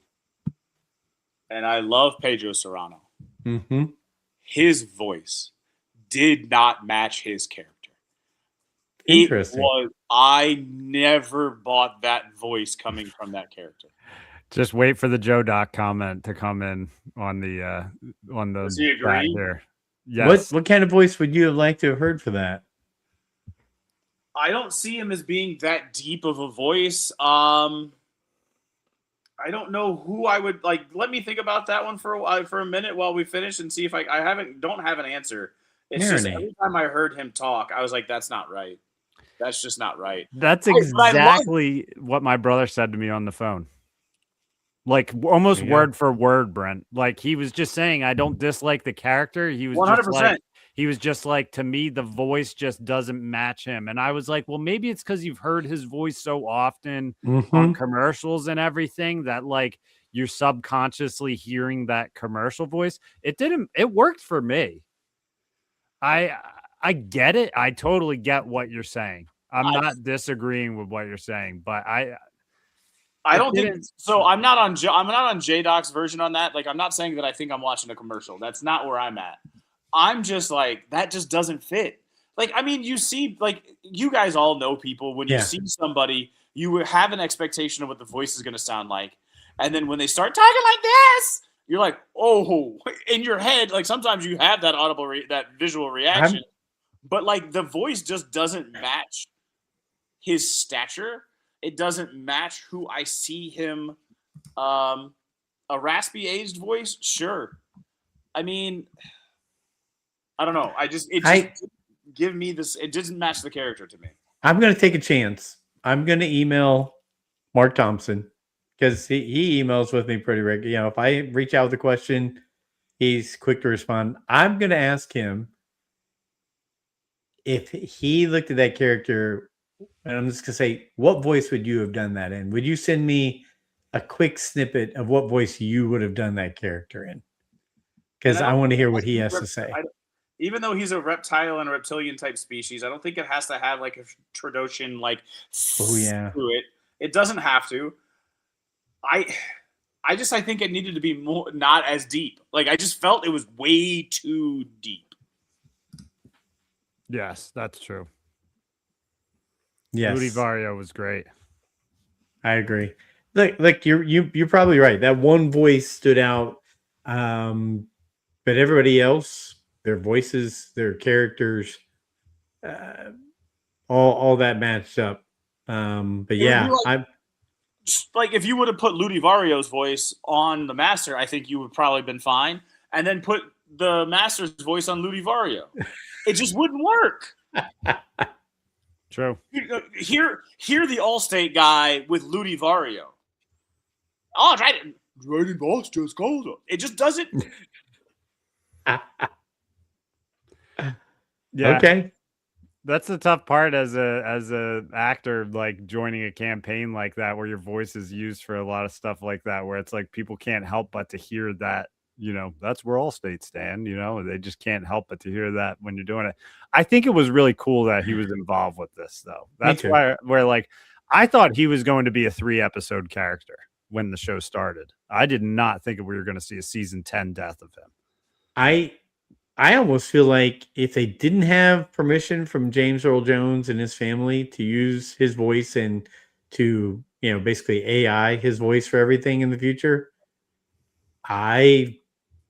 and I love Pedro Serrano. Mm-hmm. His voice did not match his character. Interesting. I never bought that voice coming from that character. Just wait for the Joe Doc comment to come in on the Does he agree? Here. Yes. What kind of voice would you have liked to have heard for that? I don't see him as being that deep of a voice. I don't know who I would like. Let me think about that one for a minute while we finish and see if I don't have an answer. It's just every time I heard him talk, I was like, that's not right. That's just not right. That's exactly what my brother said to me on the phone. Like almost word for word, Brent. Like he was just saying, I don't dislike the character. He was 100%. He was just like, to me, the voice just doesn't match him. And I was like, well, maybe it's because you've heard his voice so often on commercials and everything that like you're subconsciously hearing that commercial voice. It worked for me. I get it. I totally get what you're saying. I'm not disagreeing with what you're saying, but I don't think so. I'm not on J-Doc's version on that. Like, I'm not saying that I think I'm watching a commercial. That's not where I'm at. I'm just like, that just doesn't fit. Like, I mean, you see, like, you guys all know people. When you see somebody, you have an expectation of what the voice is going to sound like. And then when they start talking like this, you're like, oh, in your head, like sometimes you have that that visual reaction, but like the voice just doesn't match his stature. It doesn't match who I see him. A raspy aged voice, sure. I mean, I don't know. Give me this. It doesn't match the character to me. I'm going to take a chance. I'm going to email Mark Thompson because he emails with me pretty regularly. You know, if I reach out with a question, he's quick to respond. I'm going to ask him if he looked at that character, and I'm just going to say, what voice would you have done that in? Would you send me a quick snippet of what voice you would have done that character in? Because I want to hear what he has to say. Even though he's a reptile and reptilian type species, I don't think it has to have like a Trandoshan like to it. It doesn't have to. I think it needed to be more not as deep. Like I just felt it was way too deep. Yes, that's true. Yes, Rudy Vario was great. I agree. Look, you're probably right. That one voice stood out, but everybody else, their voices, their characters, all that matched up. But yeah, I'm like if you would have put Ludi Vario's voice on the Master, I think you would probably been fine, and then put the Master's voice on Ludi Vario. It just wouldn't work. True. Hear the Allstate guy with Ludi Vario. Oh, Dragon Boss just called him. It just doesn't. Yeah. Okay. That's the tough part as a actor, like joining a campaign like that, where your voice is used for a lot of stuff like that, where it's like people can't help but to hear that. You know, that's where Allstate stand. You know, they just can't help but to hear that when you're doing it. I think it was really cool that he was involved with this, though. That's where like I thought he was going to be a 3-episode character when the show started. I did not think we were going to see a season 10 death of him. I almost feel like if they didn't have permission from James Earl Jones and his family to use his voice and to, you know, basically AI his voice for everything in the future, I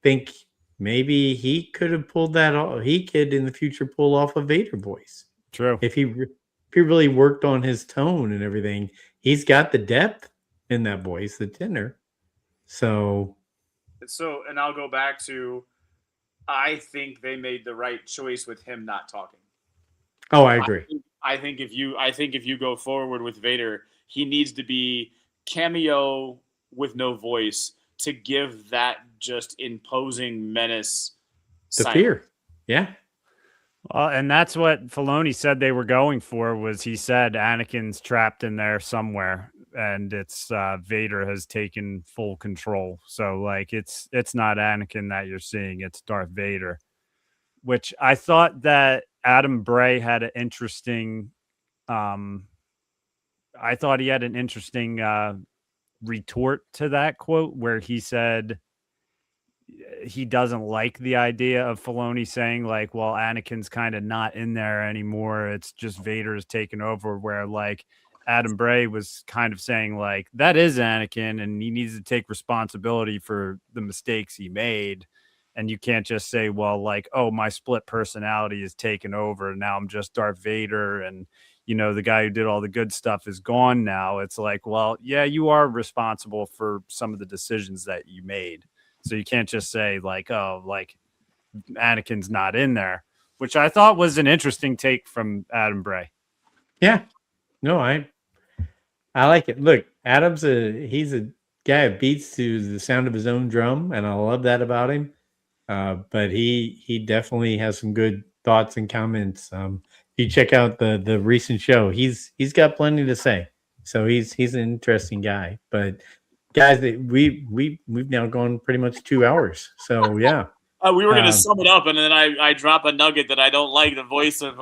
think maybe he could have pulled that off. He could in the future pull off a Vader voice. True. If he really worked on his tone and everything, he's got the depth in that voice, the tenor. So, and I'll go back to, I think they made the right choice with him not talking. Oh, I agree. I think if you go forward with Vader, he needs to be cameo with no voice to give that just imposing menace. The fear. Yeah. Well, and that's what Filoni said they were going for. Was he said Anakin's trapped in there somewhere, and it's Vader has taken full control. So like it's not Anakin that you're seeing, it's Darth Vader. Which I thought that Adam Bray had an interesting I thought he had an interesting retort to that quote where he said he doesn't like the idea of Filoni saying like, well, Anakin's kind of not in there anymore. It's just Vader's taken over, where like Adam Bray was kind of saying like, that is Anakin and he needs to take responsibility for the mistakes he made. And you can't just say, well, like, oh, my split personality is taken over. Now I'm just Darth Vader. And, you know, the guy who did all the good stuff is gone now. It's like, well, yeah, you are responsible for some of the decisions that you made. So you can't just say like, oh, like Anakin's not in there, which I thought was an interesting take from Adam Bray. Yeah. No, I like it. Look, he's a guy who beats to the sound of his own drum, and I love that about him. But he definitely has some good thoughts and comments. If you check out the recent show, he's got plenty to say. So he's an interesting guy. But guys, we've now gone pretty much 2 hours. So yeah. We were going to sum it up, and then I drop a nugget that I don't like the voice of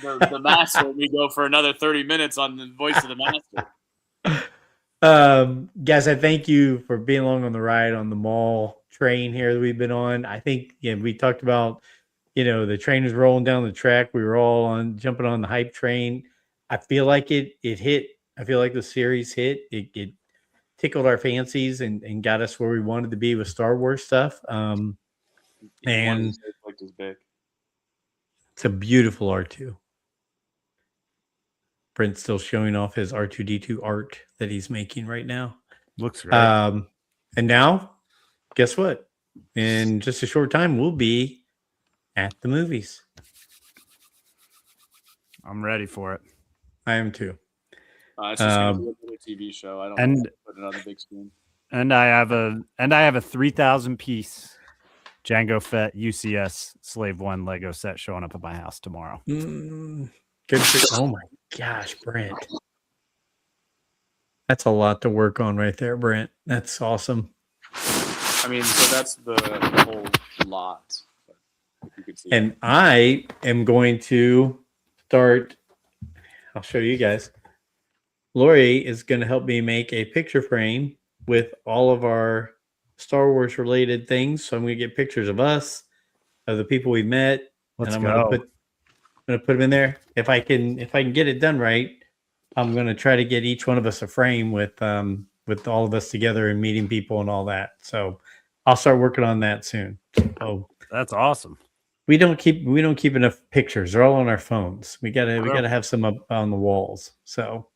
the Master. We go for another 30 minutes on the voice of the Master. Guys, I thank you for being along on the ride on the Maul train here that we've been on. I think we talked about, the train was rolling down the track. We were all jumping on the hype train. I feel like it hit. I feel like the series hit. It tickled our fancies and got us where we wanted to be with Star Wars stuff. And like this big. it's a beautiful R2. Brent's still showing off his R2D2 art that he's making right now. Looks great. And now, guess what? In just a short time, we'll be at the movies. I'm ready for it. I am too. It's just gonna be another TV show. I don't know. Put another big screen. And I have a 3,000 piece Jango Fett UCS Slave One Lego set showing up at my house tomorrow. Good. Oh my gosh, Brent. That's a lot to work on right there, Brent. That's awesome. I mean, so that's the whole lot. You could see and that. I am going to start. I'll show you guys. Lori is going to help me make a picture frame with all of our Star Wars related things. So I'm going to get pictures of us, of the people we met, Let's and go. I'm going to put them in there. If I can get it done right, I'm going to try to get each one of us a frame with all of us together and meeting people and all that. So I'll start working on that soon. Oh, that's awesome. We don't keep enough pictures. They're all on our phones. We gotta have some up on the walls. So,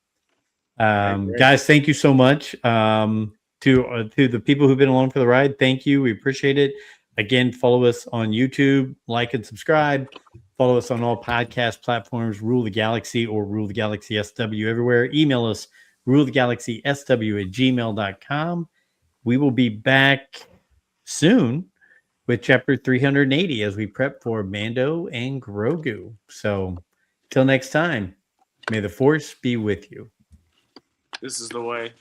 guys, thank you so much to the people who've been along for the ride. Thank you. We appreciate it. Again, follow us on YouTube, like and subscribe. Follow us on all podcast platforms, Rule the Galaxy or Rule the Galaxy SW everywhere. Email us, rulethegalaxysw@gmail.com. We will be back soon with chapter 380 as we prep for Mando and Grogu. So, till next time, may the Force be with you. This is the way.